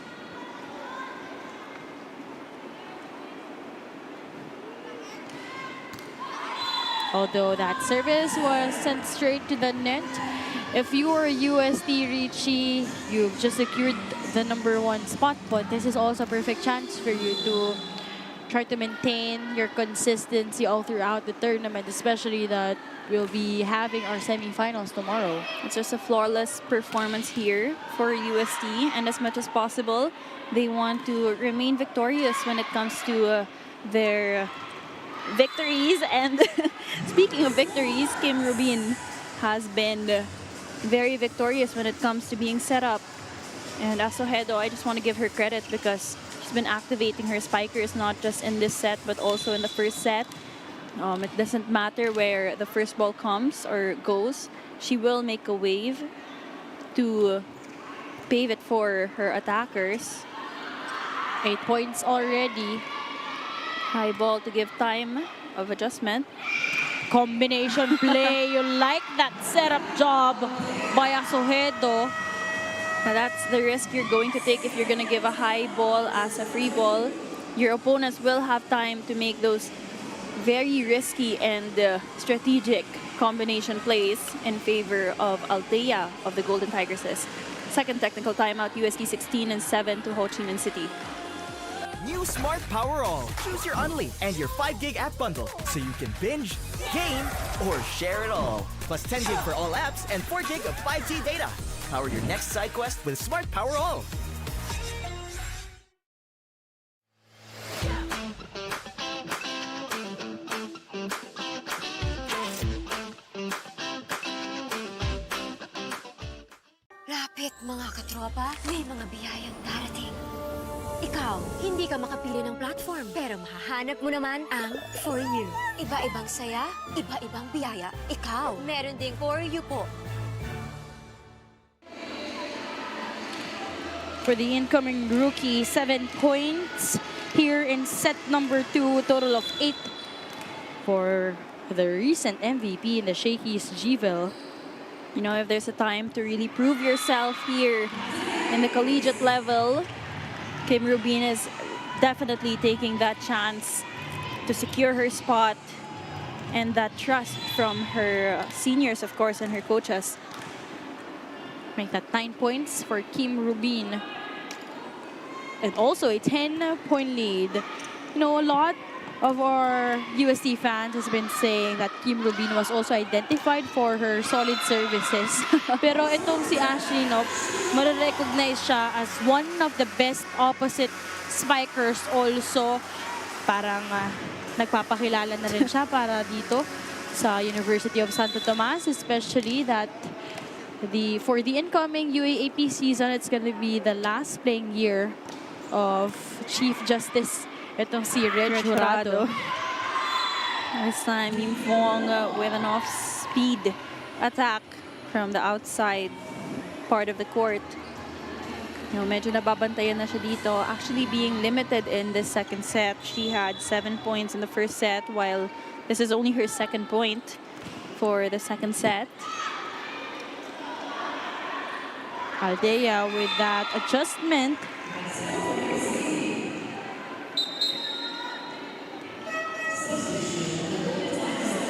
Although that service was sent straight to the net, if you were UST Richie, you've just secured the #1 spot, but this is also a perfect chance for you to try to maintain your consistency all throughout the tournament, especially that we'll be having our semifinals tomorrow. It's just a flawless performance here for UST, and as much as possible, they want to remain victorious when it comes to their victories. And speaking of victories, Kim Rubin has been very victorious when it comes to being set up. And Asohedo, I just want to give her credit because she's been activating her spikers not just in this set but also in the first set. It doesn't matter where the first ball comes or goes, she will make a wave to pave it for her attackers. 8 points already. High ball to give time of adjustment. Combination play. You like that setup job by Asohedo. Now that's the risk you're going to take if you're going to give a high ball as a free ball. Your opponents will have time to make those very risky and strategic combination plays in favor of Althea of the Golden Tigresses. Second technical timeout, UST 16 and 7 to Ho Chi Minh City. New Smart Powerall. Choose your Unli and your 5 gig app bundle so you can binge, game, or share it all. Plus 10 gig for all apps and 4 gig of 5G data. Power your next side quest with Smart Powerall. Lapit mga katropa, may mga biyayang darating. Ikaw, hindi ka makapili ng platform, pero mahahanap mo naman ang For You. Iba-ibang saya, iba-ibang biyaya. Ikaw, meron ding For You po. For the incoming rookie, 7 points here in set #2, total of 8 for the recent MVP in the Shakey's Gville. You know, if there's a time to really prove yourself here in the collegiate level, Kim Rubin is definitely taking that chance to secure her spot and that trust from her seniors, of course, and her coaches. Make that 9 points for Kim Rubin. And also a 10-point lead. You know, a lot of our UST fans has been saying that Kim Rubin was also identified for her solid services. Pero itong si Ashley, no, marirecognize siya as one of the best opposite spikers also. Parang nagpapakilala na rin siya para dito sa University of Santo Tomas, especially that for the incoming UAAP season, it's going to be the last playing year of Chief Justice. Itong si Reg Jurado. This time, Yim Fong with an off-speed attack from the outside part of the court. You know, medyo nababantayan na siya dito. Actually being limited in this second set. She had 7 points in the first set, while this is only her second point for the second set. Althea with that adjustment.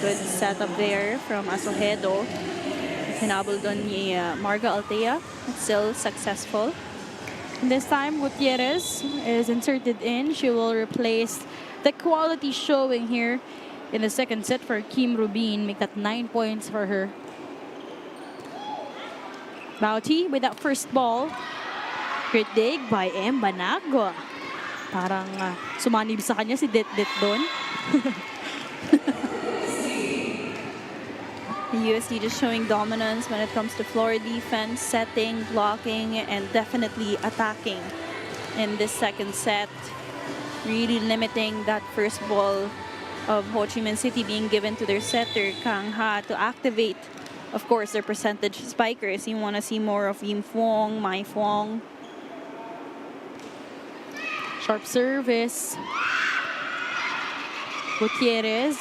Good setup there from Asohedo. Hinabol doon ni Marga Althea. It's still successful. This time, Gutierrez is inserted in. She will replace the quality showing here in the second set for Kim Rubin. Make that 9 points for her. Bauti with that first ball. Great dig by M. Banagua. Parang sumanib sa kanya si Det doon. The UST just showing dominance when it comes to floor defense, setting, blocking, and definitely attacking in this second set. Really limiting that first ball of Ho Chi Minh City being given to their setter, Kang Ha, to activate, of course, their percentage spikers. You want to see more of Yim Fong, Mai Fong. Sharp service. Gutierrez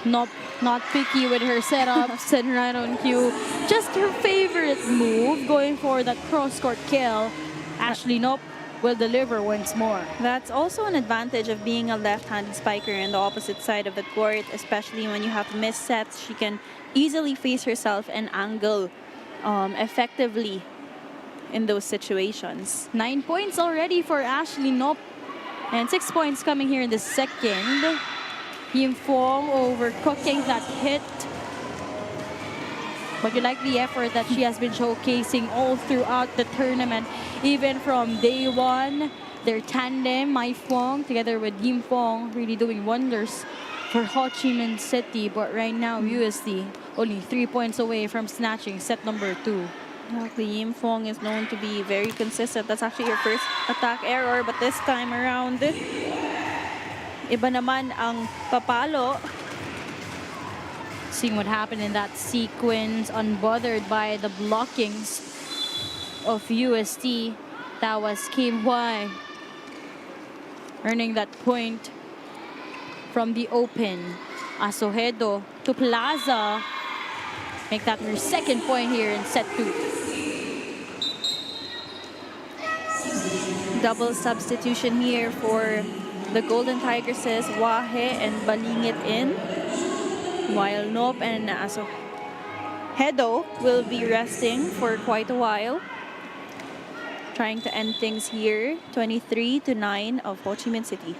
Not picky with her setups and right on cue. Just her favorite move, going for that cross-court kill. Ashley Nope will deliver once more. That's also an advantage of being a left-handed spiker on the opposite side of the court, especially when you have missed sets. She can easily face herself and angle effectively in those situations. 9 points already for Ashley Nope. And 6 points coming here in the second. Kim Fong overcooking that hit. But you like the effort that she has been showcasing all throughout the tournament. Even from day one, their tandem, Mai Fong, together with Yim Fong, really doing wonders for Ho Chi Minh City. But right now, UST only 3 points away from snatching set number 2. Exactly. Yim Fong is known to be very consistent. That's actually her first attack error, but this time around, iba naman ang papalo. Seeing what happened in that sequence, unbothered by the blockings of UST. That was Kim Hwai earning that point from the open. Asohedo to Plaza. Make that her second point here in set 2. Double substitution here for the Golden Tigresses, Wahe and Balingit in, while Nope and Hedo will be resting for quite a while. Trying to end things here, 23-9 of Ho Chi Minh City.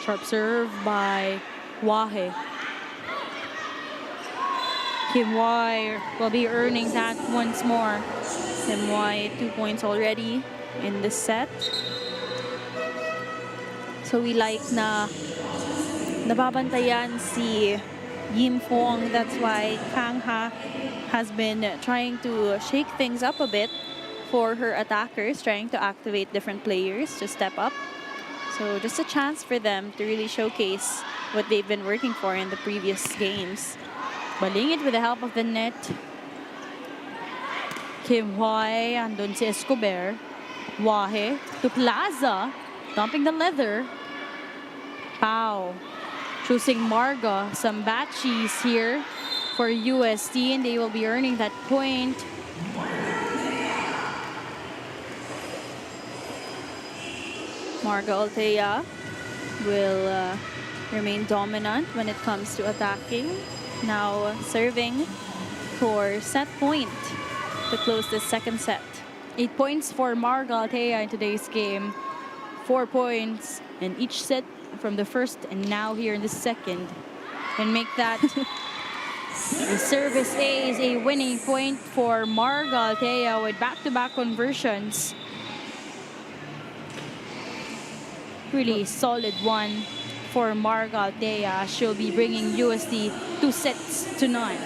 Sharp serve by Wahe. Kim Hwai will be earning that once more. Kim Hwai 2 points already in this set. So we like na nababantayan si Yim Fong. That's why Kang Ha has been trying to shake things up a bit for her attackers, trying to activate different players to step up. So just a chance for them to really showcase what they've been working for in the previous games. Balingit with the help of the net. Kim Hwai, andun si Escobar. Wahe to Plaza, dumping the leather. Pau choosing Marga. Some batchies here for UST, and they will be earning that point. Marga Altea will remain dominant when it comes to attacking. Now serving for set point to close the second set. 8 points for Marga Altea in today's game. 4 points in each set from the first and now here in the second. And make that the service A is a winning point for Marga Altea with back-to-back conversions. Really solid one for Marga Altea. She'll be bringing UST 2 sets to 9.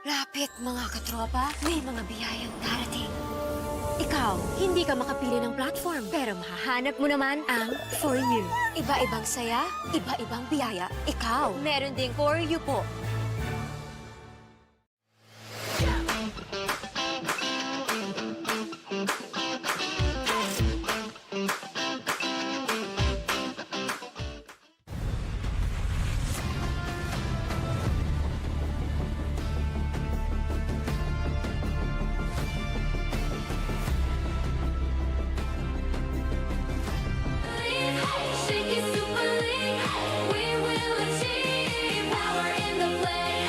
Lapit mga katropa, may mga biyayang darating. Ikaw, hindi ka makapili ng platform, pero mahahanap mo naman ang For You. Iba-ibang saya, iba-ibang biyaya. Ikaw, meron ding For You po. Shakey Super League, we will achieve power in the play.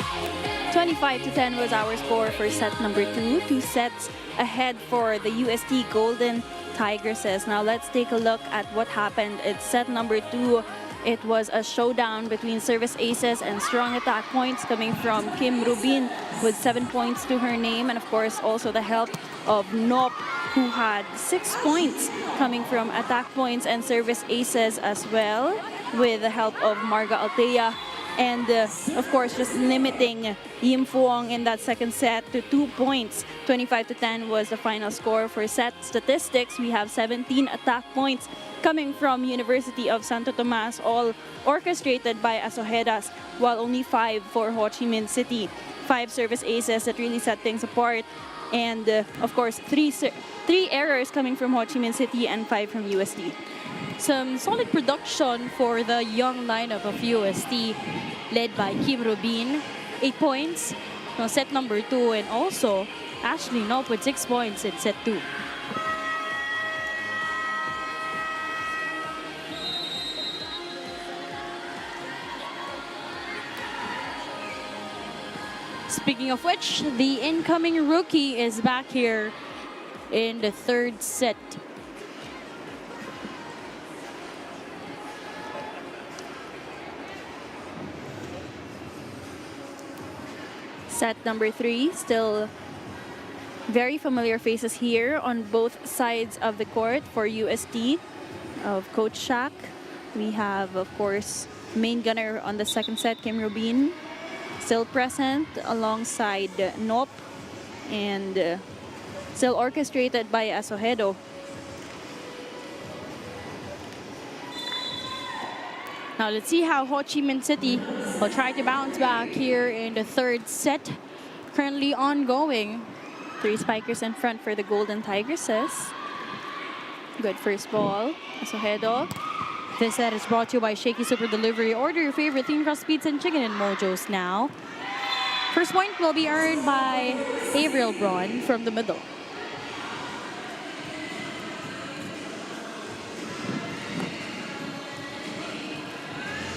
25-10 was our score for set number 2. 2 sets ahead for the UST Golden Tigresses. Now let's take a look at what happened in set number 2. It was a showdown between service aces and strong attack points coming from Kim Rubin with 7 points to her name, and of course also the help of Nop who had 6 points coming from attack points and service aces as well, with the help of Marga Altea. And of course, just limiting Yim Fuong in that second set to 2 points. 25-10 was the final score. For set statistics, we have 17 attack points coming from University of Santo Tomas, all orchestrated by Asohedas, while only 5 for Ho Chi Minh City. 5 service aces that really set things apart. And of course, 3 errors coming from Ho Chi Minh City and 5 from UST. Some solid production for the young lineup of UST, led by Kim Rubin, 8 points, set number 2, and also Ashley Nop with 6 points in set 2. Speaking of which, the incoming rookie is back here in the third set. Set number 3, still very familiar faces here on both sides of the court for UST of Coach Shaq. We have, of course, main gunner on the second set, Kim Rubin, still present alongside Nop, and still orchestrated by Asohedo. Now let's see how Ho Chi Minh City will try to bounce back here in the third set. Currently ongoing. 3 spikers in front for the Golden Tigresses. Good first ball, Asohedo. This set is brought to you by Shakey Super Delivery. Order your favorite thin crust pizza and chicken in Mojos now. First point will be earned by Avriel Braun from the middle.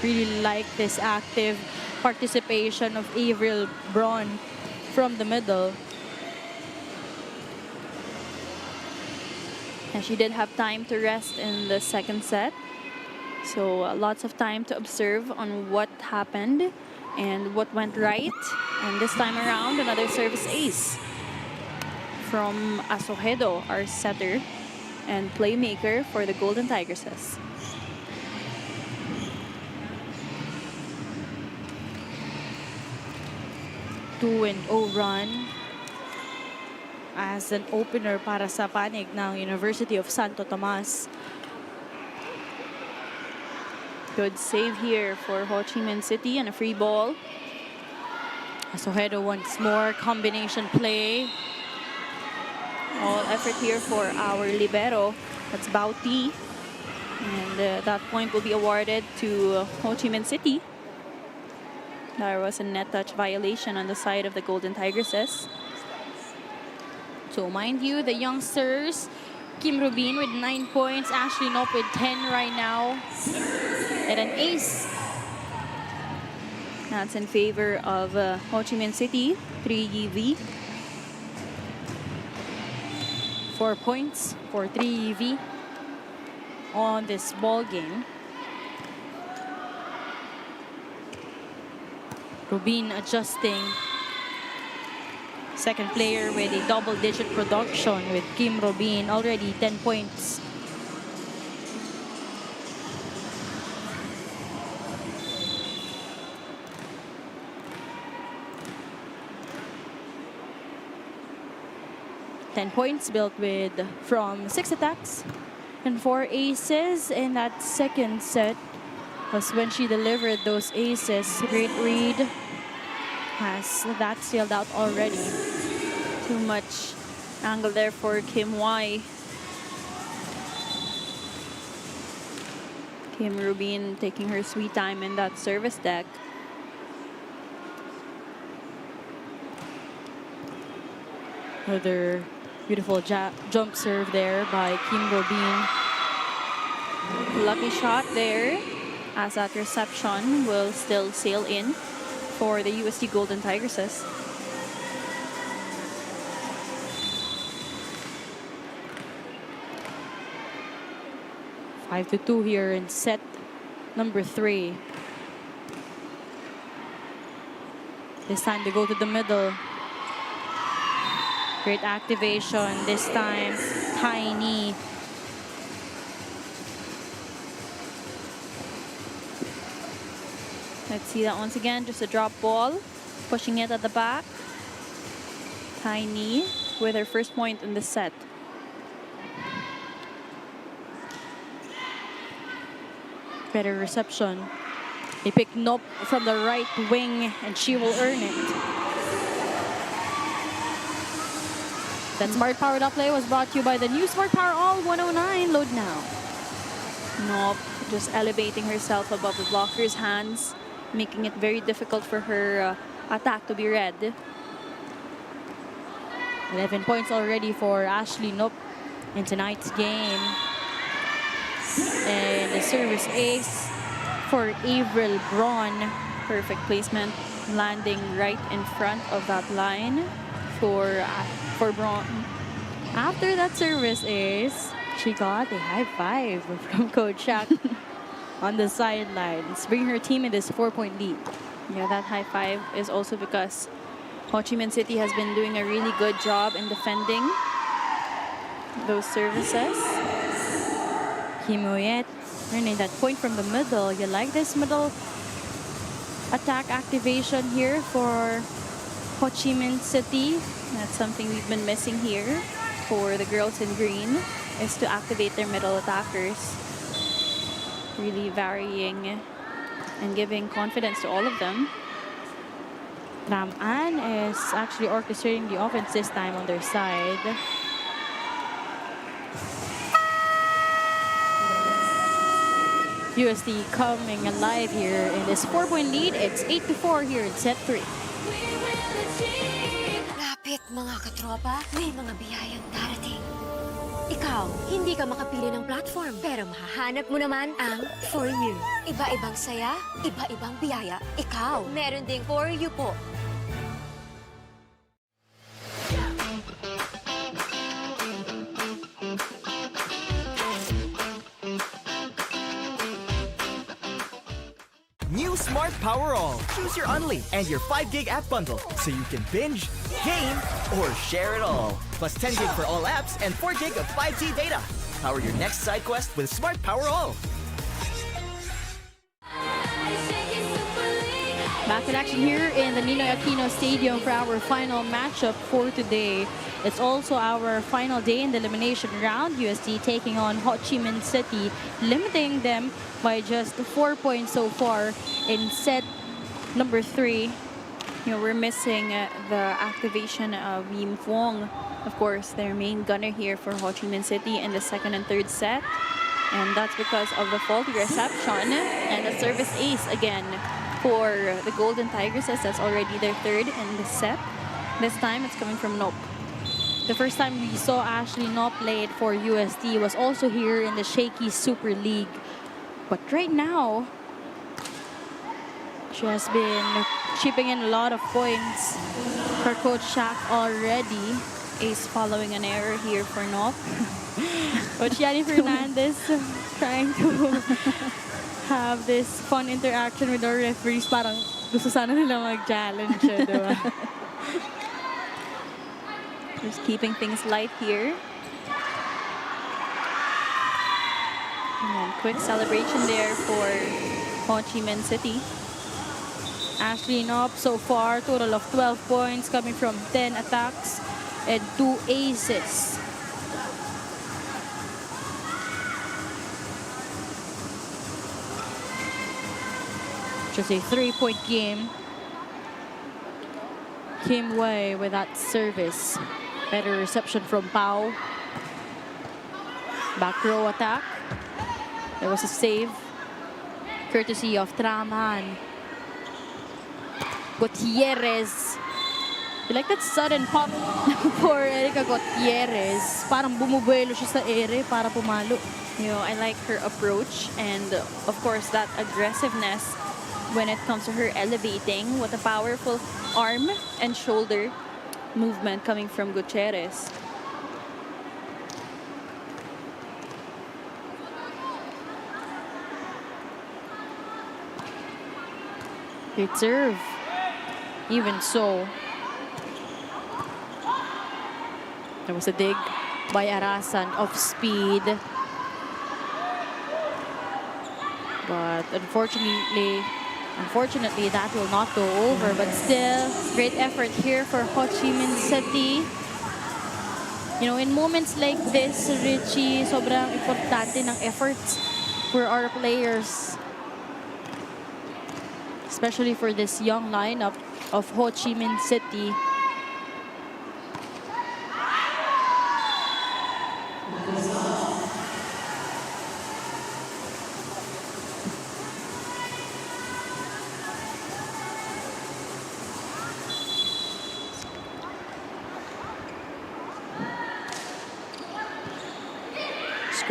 Really like this active participation of Avriel Braun from the middle. And she did have time to rest in the second set. So lots of time to observe on what happened and what went right. And this time around, another service ace from Asohedo, our setter and playmaker for the Golden Tigresses. Two and 0 run as an opener para sa panig ng University of Santo Tomas. Good save here for Ho Chi Minh City and a free ball. Asohedo once more, combination play. All effort here for our libero. That's Bauti. And that point will be awarded to Ho Chi Minh City. There was a net touch violation on the side of the Golden Tigresses. So mind you, the youngsters, Kim Rubin with 9 points, Ashley Nop with 10 right now. And an ace. That's in favor of Ho Chi Minh City, 3 EV. 4 points for 3 EV on this ball game. Rubin adjusting. Second player with a double-digit production with Kim Rubin, already 10 points. Built with from 6 attacks and 4 aces in that second set. Was when she delivered those aces. Great read. Has that sealed out already. Too much angle there for Kim Y. Kim Rubin taking her sweet time in that service deck. Another beautiful jump serve there by Kim Rubin. Lucky shot there, as that reception will still sail in for the UST Golden Tigresses. Five to 2 here in set number 3. This time they go to the middle. Great activation this time. Tiny. Let's see that once again. Just a drop ball. Pushing it at the back. Tiny with her first point in the set. Better reception. They pick Nop from the right wing and she will earn it. That Smart Powered Up play was brought to you by the new Smart Power All 109. Load now. Nop just elevating herself above the blocker's hands, making it very difficult for her attack to be read. 11 points already for Ashley Nop in tonight's game. And the service ace for Avril Braun. Perfect placement, landing right in front of that line for Braun. After that service ace, she got a high five from Coach Shaq on the sidelines, bringing her team in this 4-point lead. Yeah, that high five is also because Ho Chi Minh City has been doing a really good job in defending those services. Kim Oyet earning that point from the middle. You like this middle attack activation here for Ho Chi Minh City? That's something we've been missing here for the girls in green, is to activate their middle attackers. Really varying and giving confidence to all of them. Ram An is actually orchestrating the offense this time on their side. UST coming alive here in this 4-point lead. It's 8-4 here in set 3. Lapit mga katropa, may mga biyayang darating. Ikaw, hindi ka makapili ng platform, pero mahahanap mo naman ang For You. Iba-ibang saya, iba-ibang biyaya. Ikaw, meron ding For You po. New Smart Power All. Choose your Unli and your 5 gig app bundle so you can binge, game, or share it all. Plus 10 gig for all apps and 4 gig of 5G data. Power your next side quest with Smart Power All. Back in action here in the Ninoy Aquino Stadium for our final matchup for today. It's also our final day in the elimination round. UST taking on Ho Chi Minh City, limiting them by just 4 points so far in set number 3. You know, we're missing the activation of Yim Phuong, of course, their main gunner here for Ho Chi Minh City in the second and third set. And that's because of the faulty reception and the service ace again for the Golden Tigresses. That's already their third in the set. This time it's coming from Nop. The first time we saw Ashley Nop play it for UST was also here in the Shakey Super League. But right now, she has been chipping in a lot of points for Coach Shaq already. Ace following an error here for Nop. Coach Yanni Fernandez trying to have this fun interaction with our referees. Parang gusto sana nila mag-challenge, diba? Just keeping things light here. And quick celebration there for Ho Chi Minh City. Ashley Nop so far, total of 12 points coming from 10 attacks and 2 aces. Just a 3-point game. Kim Wei with that service. Better reception from Pau. Back row attack. There was a save. Courtesy of Traman. Gutierrez. You like that sudden pop for Erica Gutierrez. Parang bumubuelo siya sa ere para pumalo. You know, I like her approach and of course that aggressiveness when it comes to her elevating with a powerful arm and shoulder movement coming from Gutierrez. Great serve. Even so. There was a dig by Arasan off speed. But unfortunately, that will not go over. But still, great effort here for Ho Chi Minh City. You know, in moments like this, Richie, sobrang importante ng efforts for our players. Especially for this young lineup of Ho Chi Minh City.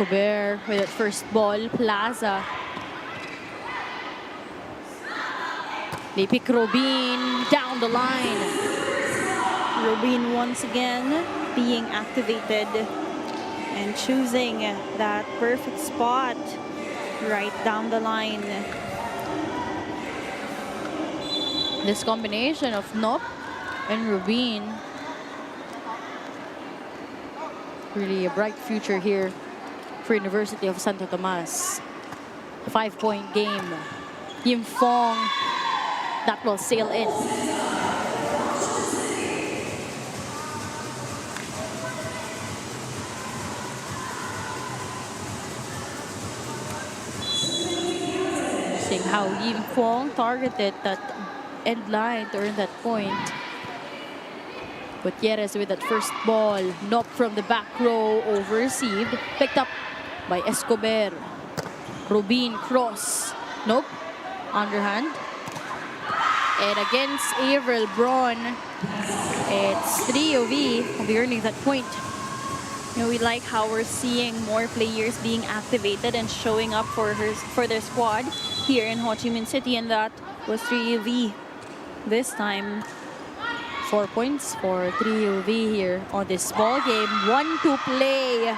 Escobar with that first ball, Plaza. They pick Robin down the line. Robin once again being activated and choosing that perfect spot right down the line. This combination of Nop and Robin, really a bright future here for University of Santo Tomas. 5-point game. Yim Fong, that will sail in. Seeing how Yim Fong targeted that end line to earn that point. Gutierrez with that first ball. Knock from the back row, over-received. Picked up by Escobar. Rubin cross. Nope. Underhand. And against Avril Braun, it's 3-0. Will be earning that point. You know, we like how we're seeing more players being activated and showing up for their squad here in Ho Chi Minh City, and that was 3-0 this time. 4 points for 3-0 here on this ball game. 1 to play.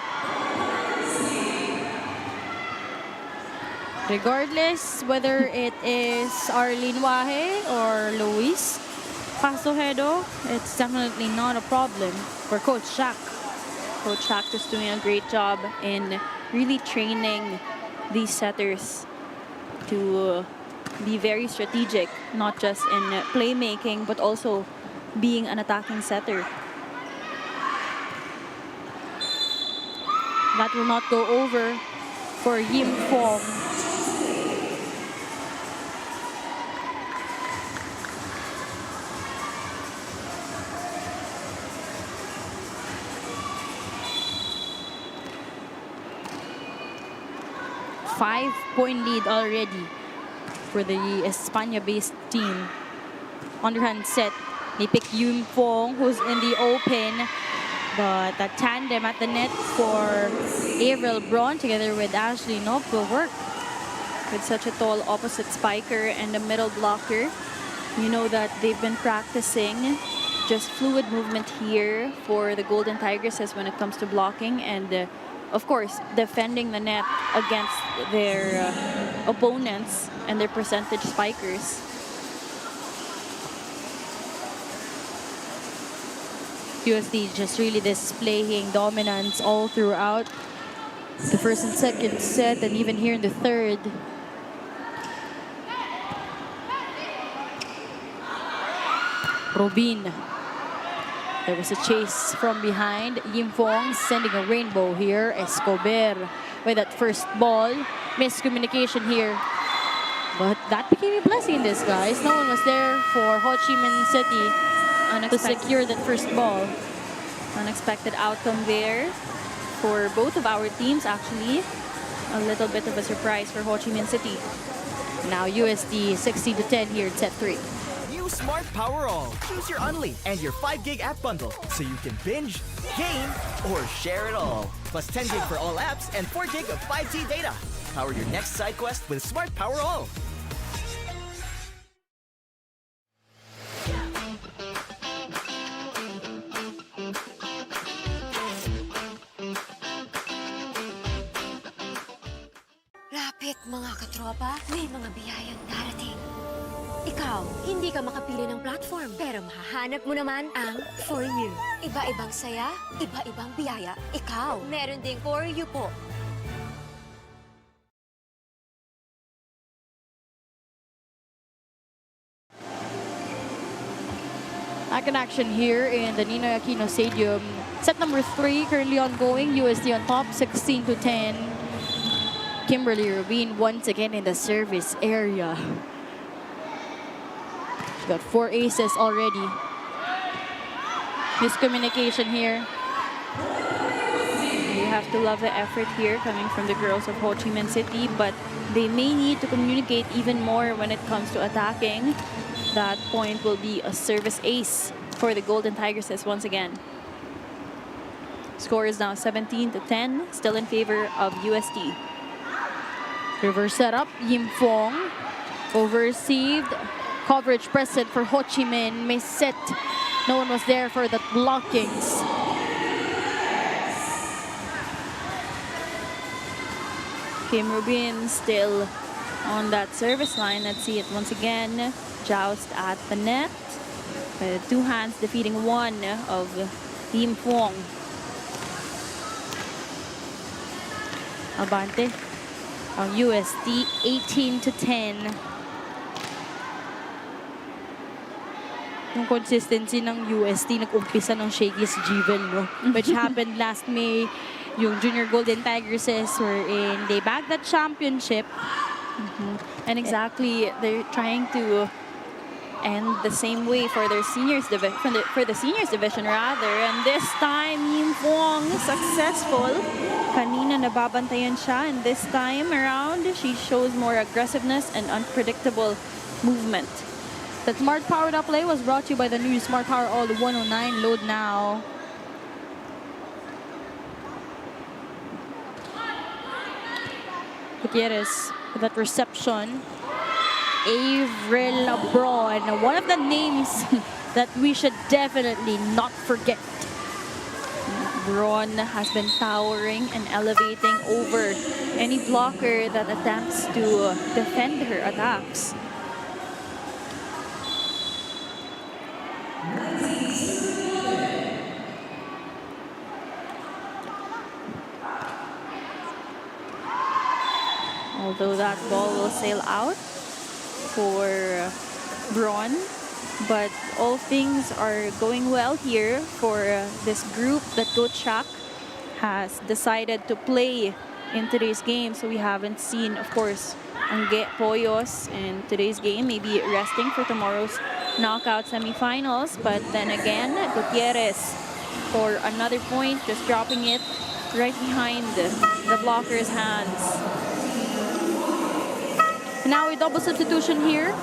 Regardless whether it is Arlene Wahe or Luis Pastojedo, it's definitely not a problem for Coach Shaq. Coach Shaq is doing a great job in really training these setters to be very strategic, not just in playmaking, but also being an attacking setter. That will not go over for Yim Fong. Five-point lead already for the Espana-based team. Underhand set. They pick Yim Fong, who's in the open. But that tandem at the net for Avril Braun together with Ashley Nope will work. With such a tall opposite spiker and a middle blocker, you know that they've been practicing just fluid movement here for the Golden Tigresses when it comes to blocking and of course defending the net against their opponents and their percentage spikers. UST just really displaying dominance all throughout the first and second set, and even here in the third. Robin. There was a chase from behind. Yim Fong sending a rainbow here. Escobar with that first ball. Miscommunication here. But that became a blessing in disguise. No one was there for Ho Chi Minh City to secure that first ball. Unexpected outcome there for both of our teams, actually. A little bit of a surprise for Ho Chi Minh City. Now UST 16-10 here in set 3. New Smart Power All. Choose your Unli and your 5 gig app bundle so you can binge, game, or share it all. Plus 10 gig for all apps and 4 gig of 5G data. Power your next side quest with Smart Power All. Lapit mga katropa, may mga biyayang darating. Ikaw, hindi ka makapili ng platform, pero mahahanap mo naman ang For You. Iba-ibang saya, iba-ibang biyaya. Ikaw, meron ding For You po. Back in action here in the Ninoy Aquino Stadium. Set number 3 currently ongoing. UST on top, 16-10. Kimberly Rubin once again in the service area. She got 4 aces already. Miscommunication here. You have to love the effort here coming from the girls of Ho Chi Minh City, but they may need to communicate even more when it comes to attacking. That point will be a service ace for the Golden Tigresses once again. Score is now 17-10, still in favor of UST. Reverse setup, Yim Fong. Over-received. Coverage present for Ho Chi Minh. May set. No one was there for the blockings. Kim Rubin still on that service line. Let's see it once again. Joust at the net. With 2 hands defeating one of Yim Fong. Abante. Ang UST 18-10. Yung consistency ng UST nag-umpisa ng Shakey's Jivel, no? Which happened last May. Yung Junior Golden Tigresses were in. They bagged that championship. And exactly, they're trying to end the same way for their seniors for the seniors division rather. And this time, Yim Fong successful. Kanina nababantayan siya, and this time around, she shows more aggressiveness and unpredictable movement. That Smart Powered Up play was brought to you by the new Smart Power All 109. Load now. Gutierrez with that reception. Avril Braun, one of the names that we should definitely not forget. Braun has been towering and elevating over any blocker that attempts to defend her attacks. Although that ball will sail out for Braun, but all things are going well here for this group that Coach Shaq has decided to play in today's game. So we haven't seen, of course, Angge Poyos in today's game, maybe resting for tomorrow's knockout semifinals. But then again, Gutierrez for another point, just dropping it right behind the blocker's hands. Now a double substitution here.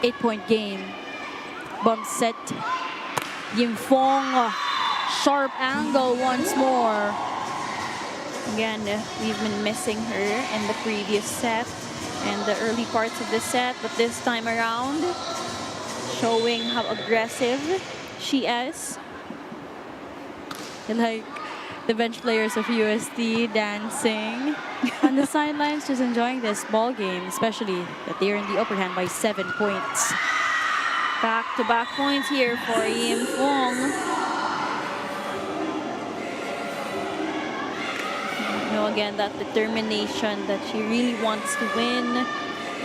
Eight-point game. Bump set. Yim Fong. Sharp angle once more. Again, we've been missing her in the previous set and the early parts of the set, but this time around, showing how aggressive she is. Like the bench players of UST dancing on the sidelines, just enjoying this ball game, especially that they're in the upper hand by 7 points. Back-to-back points here for Yim Fong. You know, again, that determination that she really wants to win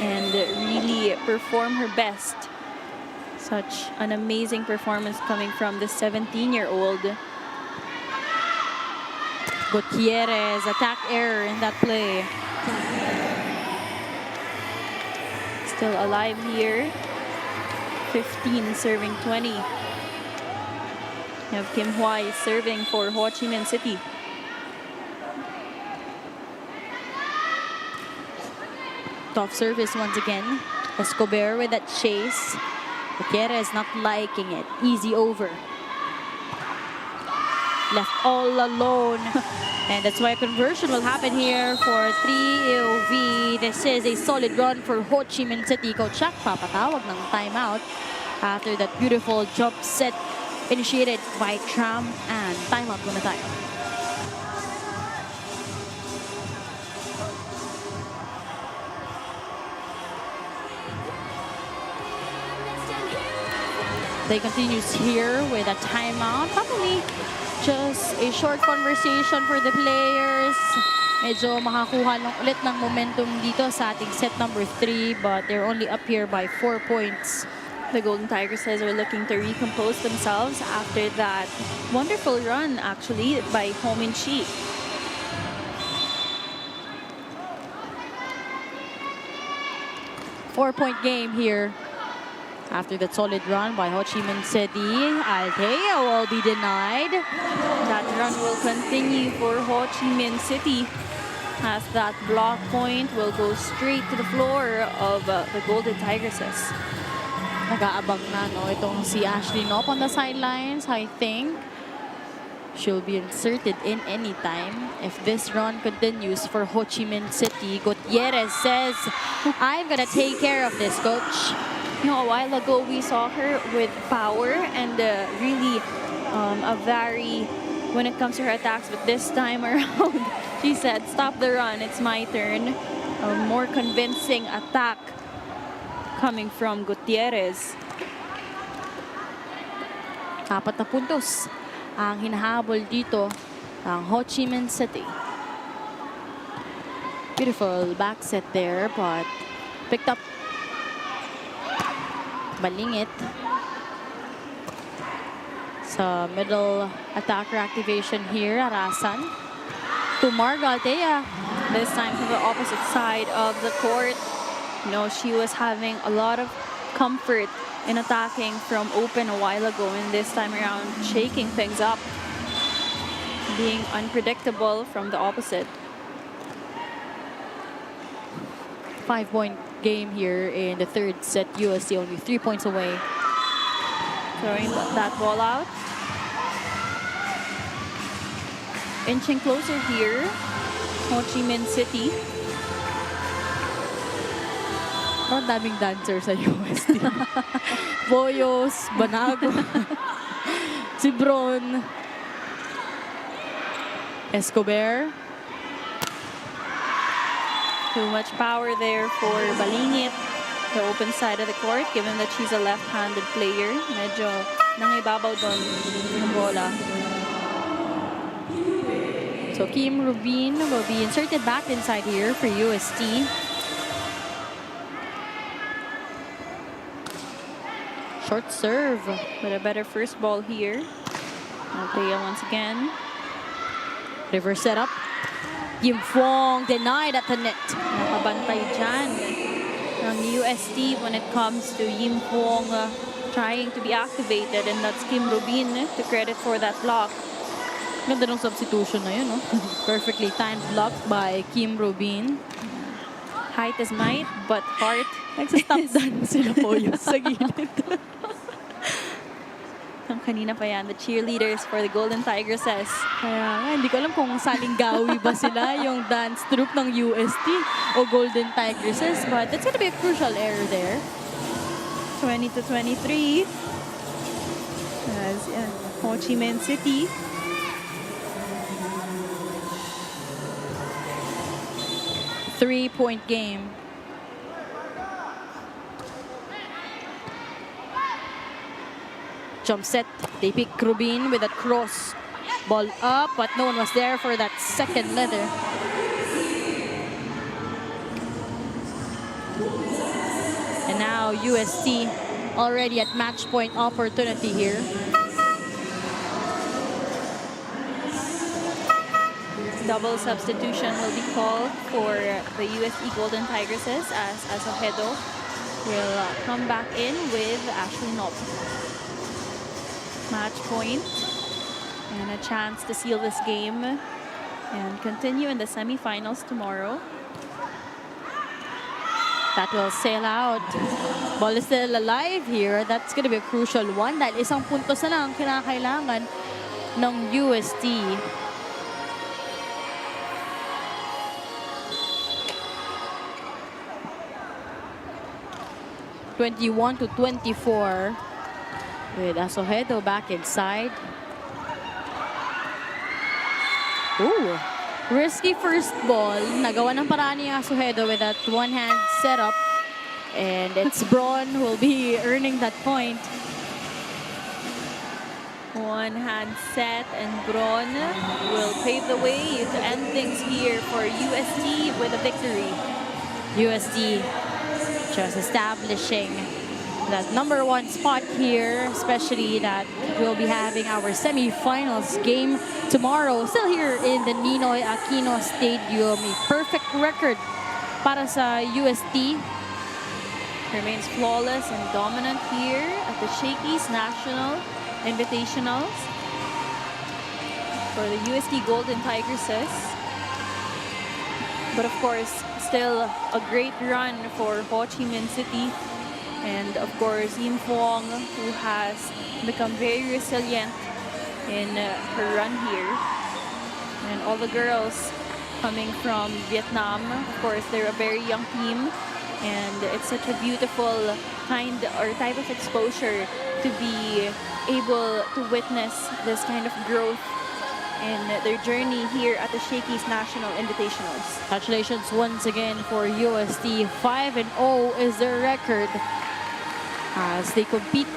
and really perform her best. Such an amazing performance coming from the 17-year-old. Gutierrez, attack error in that play. Still alive here. 15 serving 20. You have Kim Huai serving for Ho Chi Minh City. Tough service once again. Escobar with that chase. Gutierrez not liking it. Easy over. left all alone. And that's why a conversion will happen here for 3 AOV. This is a solid run for Ho Chi Minh City. Coach Shaq papatawag ng timeout after that beautiful jump set initiated by Tram, and timeout muna tayo. They continues here with a timeout. Probably just a short conversation for the players. Medyo makakuha lang ulit ng momentum dito sa ating set number 3, but they're only up here by 4 points. The Golden Tigresses are looking to recompose themselves after that wonderful run, actually, by Ho Min Chi. Four-point game here. After that solid run by Ho Chi Minh City, Althea will be denied. That run will continue for Ho Chi Minh City as that block point will go straight to the floor of the Golden Tigresses. Nag-aabang na, no? Itong si Ashley Nop on the sidelines. I think she'll be inserted in anytime if this run continues for Ho Chi Minh City. Gutierrez says, I'm gonna take care of this, coach. You know, a while ago we saw her with power and really a very, when it comes to her attacks, but this time around, she said, stop the run, it's my turn. A more convincing attack coming from Gutierrez. 4 na puntos ang hinahabol dito ng Ho Chi Minh City. Beautiful back set there, but picked up. Balingit sa middle attacker activation here. Arasan to Margo Althea. This time to the opposite side of the court. You know, she was having a lot of comfort in attacking from open a while ago, and this time around shaking things up, being unpredictable from the opposite. 5-point game here in the third set. UST only 3 points away. Throwing that ball out. Inching closer here, Ho Chi Minh City. Ang daming dancer sa UST. Boyos, Banago, si Bron, Escobar. Too much power there for Balingit, the open side of the court, given that she's a left-handed player. Medyo nangibabaw doon yung bola. So Kim Rubin will be inserted back inside here for UST. Short serve. With a better first ball here. Althea once again. Reverse setup. Yim Fong denied at the net. Nakabantay dyan ng UST when it comes to Yim Fong trying to be activated, and that's Kim Rubin to credit for that block. Ganda ng substitution na yun, no? Perfectly timed block by Kim Rubin. Height is might, but heart Nagsa-stop dance sila po yun sa gilid. Kanina pa yan, the cheerleaders for the Golden Tigresses. Kaya nga, hindi ko alam kung saling-gawi ba sila yung dance troupe ng UST o Golden Tigresses, but that's gonna be a crucial error there. 20-23. As Ho Chi Minh City. Three-point game. Jump set. They pick Rubin with a cross. Ball up, but no one was there for that second letter. And now UST already at match point opportunity here. Double substitution will be called for the UST Golden Tigresses as Asohedo will come back in with Ashley Knopp. Match point and a chance to seal this game and continue in the semifinals tomorrow. That will sail out. Ball is still alive here. That's gonna be a crucial one dahil isang puntos na lang kinakailangan ng UST. (21-24) with Asohedo back inside. Ooh, risky first ball. Nagawa ng paraan ni Asohedo with that one-hand setup. And it's Braun who will be earning that point. One-hand set, and Braun will pave the way to end things here for UST with a victory. UST just establishing that #1 spot here, especially that we'll be having our semifinals game tomorrow. Still here in the Ninoy Aquino Stadium. A perfect record para sa UST. Remains flawless and dominant here at the Shakey's National Invitationals for the UST Golden Tigresses. But of course, still a great run for Ho Chi Minh City. And of course, Yin Phuong, who has become very resilient in her run here. And all the girls coming from Vietnam, of course, they're a very young team. And it's such a beautiful type of exposure to be able to witness this kind of growth in their journey here at the Shakey's National Invitationals. Congratulations once again for UST. 5-0 is their record as they compete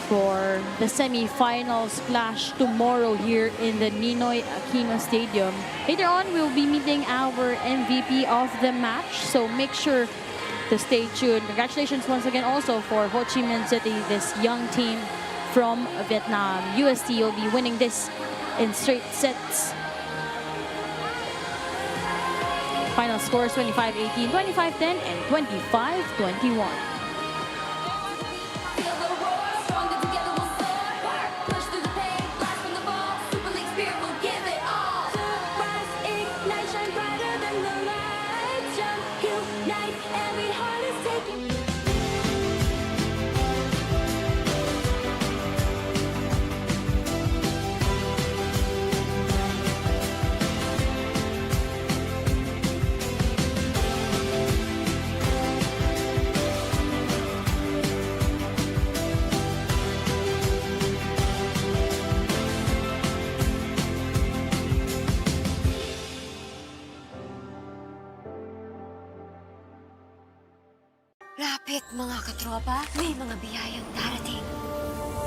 for the semi-final splash tomorrow here in the Ninoy Aquino Stadium. Later on, we'll be meeting our MVP of the match, so make sure to stay tuned. Congratulations once again also for Ho Chi Minh City, this young team from Vietnam. UST will be winning this in straight sets. Final scores 25-18, 25-10, and 25-21. Lapit mga katropa, may mga biyayang darating.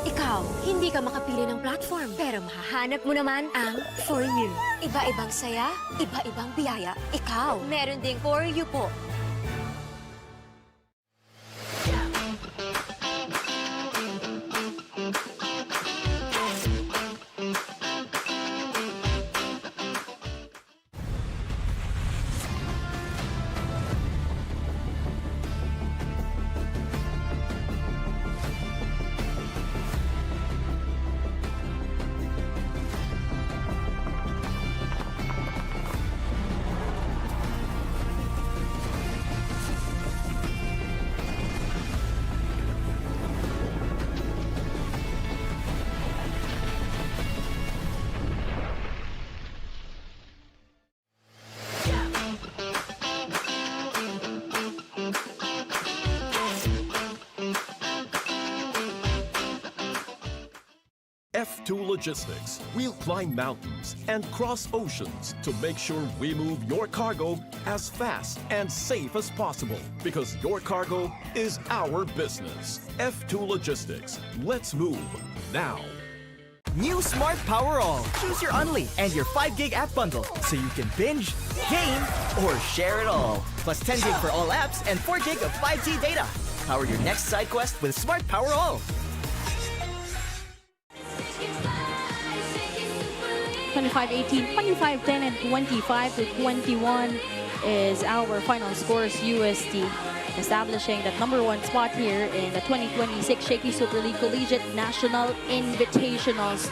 Ikaw, hindi ka makapili ng platform, pero mahahanap mo naman ang For You. Iba-ibang saya, iba-ibang biyaya. Ikaw, meron ding For You po. F2 Logistics. We'll climb mountains and cross oceans to make sure we move your cargo as fast and safe as possible, because your cargo is our business. F2 Logistics. Let's move now. New Smart Power All. Choose your Unli and your 5 gig app bundle so you can binge, game, or share it all. Plus 10 gig for all apps and 4 gig of 5G data. Power your next side quest with Smart Power All. 25-18, 25-10, and 25-21 is our final scores. UST establishing that #1 spot here in the 2026 Shakey Super League Collegiate National Invitationals.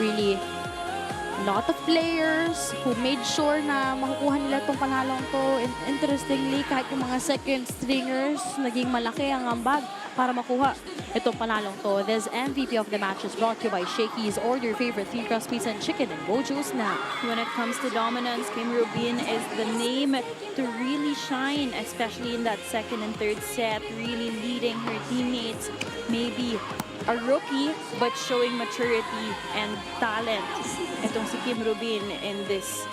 Really, a lot of players who made sure na makukuha nila itong panalong to. And interestingly, kahit yung mga second stringers, naging malaki ang ambag para makuha itong panalong to. This MVP of the match is brought to you by Shakey's. Order your favorite thin crust pizza and chicken and Mojo's now. When it comes to dominance, Kim Rubin is the name to really shine, especially in that second and third set, really leading her teammates. Maybe a rookie, but showing maturity and talent. Itong si Kim Rubin in this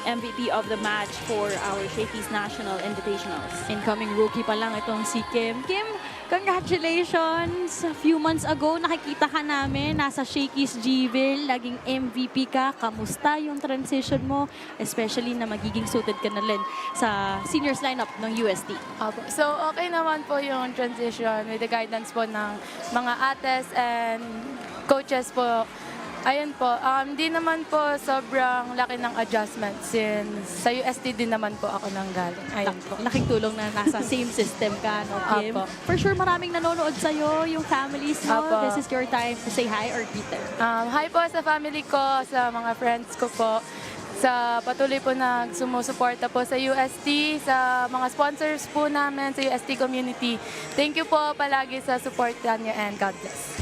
MVP of the match for our Shakey's National Invitationals. Incoming rookie pa lang itong si Kim. Kim, congratulations! A few months ago, nakikita ka namin, nasa Shakey's Gville, naging MVP ka. Kamusta yung transition mo? Especially na magiging suited ka na rin sa seniors lineup ng UST. Opo. So, okay naman po yung transition with the guidance po ng mga ates and coaches po. Ayun po, di naman po sobrang laki ng adjustment since sa UST din naman po ako nang galing. Ayun po. Laking tulong na nasa same system ka, no, Kim? Apo. For sure, maraming nanonood sa'yo, yung families mo. Apo. This is your time to say hi or greet them. Hi po sa family ko, sa mga friends ko po, sa patuloy po nagsumusuporta po sa UST, sa mga sponsors po namin sa UST community. Thank you po palagi sa support niyo and God bless.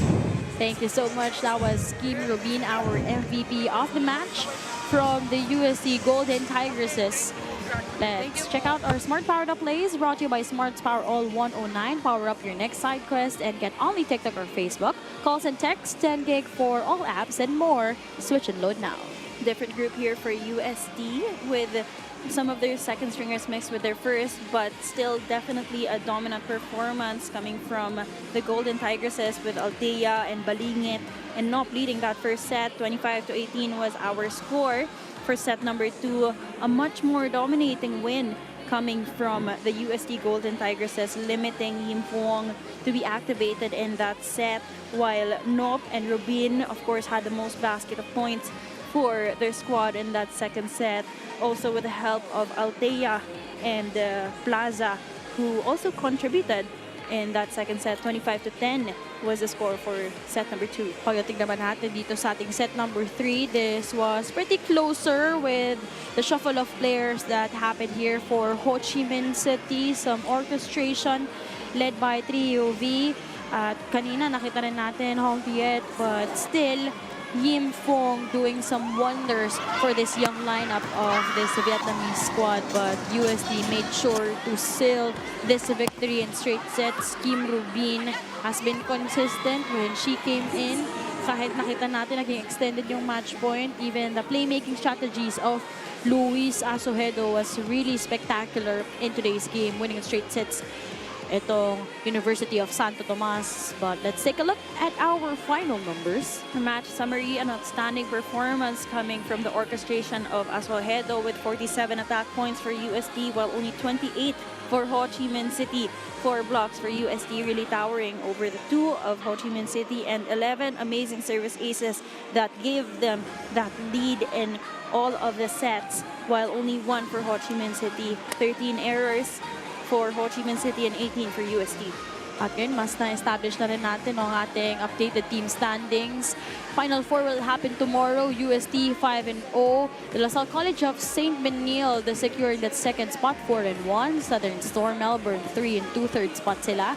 Thank you so much. That was Kim Rubin, our MVP of the match from the UST Golden Tigresses. Let's check out our Smart Powered Up plays brought to you by Smart's Power All 109. Power up your next side quest and get only TikTok or Facebook. Calls and texts 10 gig for all apps and more. Switch and load now. Different group here for UST with some of their second stringers mixed with their first, but still definitely a dominant performance coming from the Golden Tigresses with Althea and Balingit and not leading that first set. 25-18 was our score for set number 2. A much more dominating win coming from the UST Golden Tigresses, limiting Yim Phuong to be activated in that set, while Nop and Rubin, of course, had the most basket of points for their squad in that second set, also with the help of Althea and Plaza, who also contributed in that second set. 25-10 was the score for set number 2. Pagdating naman natin dito sa ating set number 3, this was pretty closer with the shuffle of players that happened here for Ho Chi Minh City. Some orchestration led by Trio V. At kanina nakita rin natin Hong Viet, but still Yim Phuong doing some wonders for this young lineup of this Vietnamese squad, but USD made sure to seal this victory in straight sets. Kim Rubin has been consistent when she came in. Kahit nakita natin naging extended yung match point, even the playmaking strategies of Luis Asohedo was really spectacular in today's game, winning in straight sets itong University of Santo Tomas. But let's take a look at our final numbers. The match summary, an outstanding performance coming from the orchestration of Asohedo with 47 attack points for UST, while only 28 for Ho Chi Minh City. 4 blocks for UST, really towering over the 2 of Ho Chi Minh City, and 11 amazing service aces that gave them that lead in all of the sets, while only 1 for Ho Chi Minh City. 13 errors for Ho Chi Minh City and 18 for UST. At yun, mas na-establish na rin natin ang ating updated team standings. Final 4 will happen tomorrow. UST 5-0. The La Salle College of St. Benilde securing that second spot, 4-1. Southern Storm Melbourne 3 2/3 spot sila.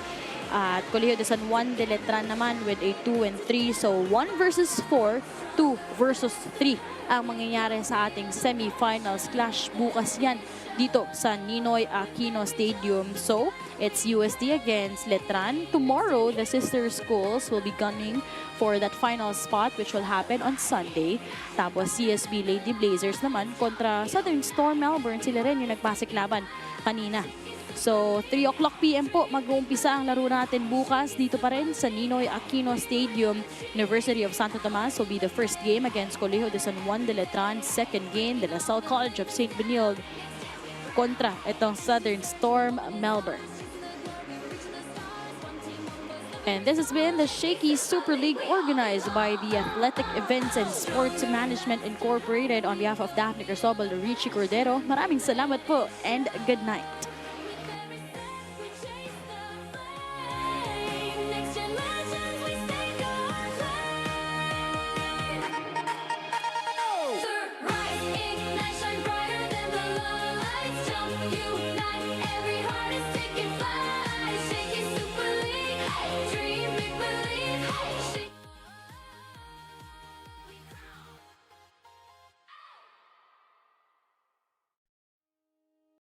At Colegio de San Juan de Letran naman with a 2-3. So 1 versus 4, 2 versus 3 ang mangyayari sa ating semifinals clash. Bukas yan dito sa Ninoy Aquino Stadium. So it's UST against Letran. Tomorrow, the sister schools will be gunning for that final spot, which will happen on Sunday. Tapos CSB Lady Blazers naman kontra Southern Storm Melbourne. Sila rin yung nagbasik laban kanina. So 3 o'clock PM po mag-uumpisa ang laro natin bukas dito pa rin sa Ninoy Aquino Stadium. University of Santo Tomas will be the first game against Colegio de San Juan de Letran. Second game, the La Salle College of St. Benilde kontra itong Southern Storm Melbourne. And this has been the Shakey Super League organized by the Athletic Events and Sports Management Incorporated on behalf of Daphne Crisobal, Richie Cordero. Maraming salamat po and good night. Next generations, we stay your light. Rise, ignite, shine brighter than the lights. Jump, unite.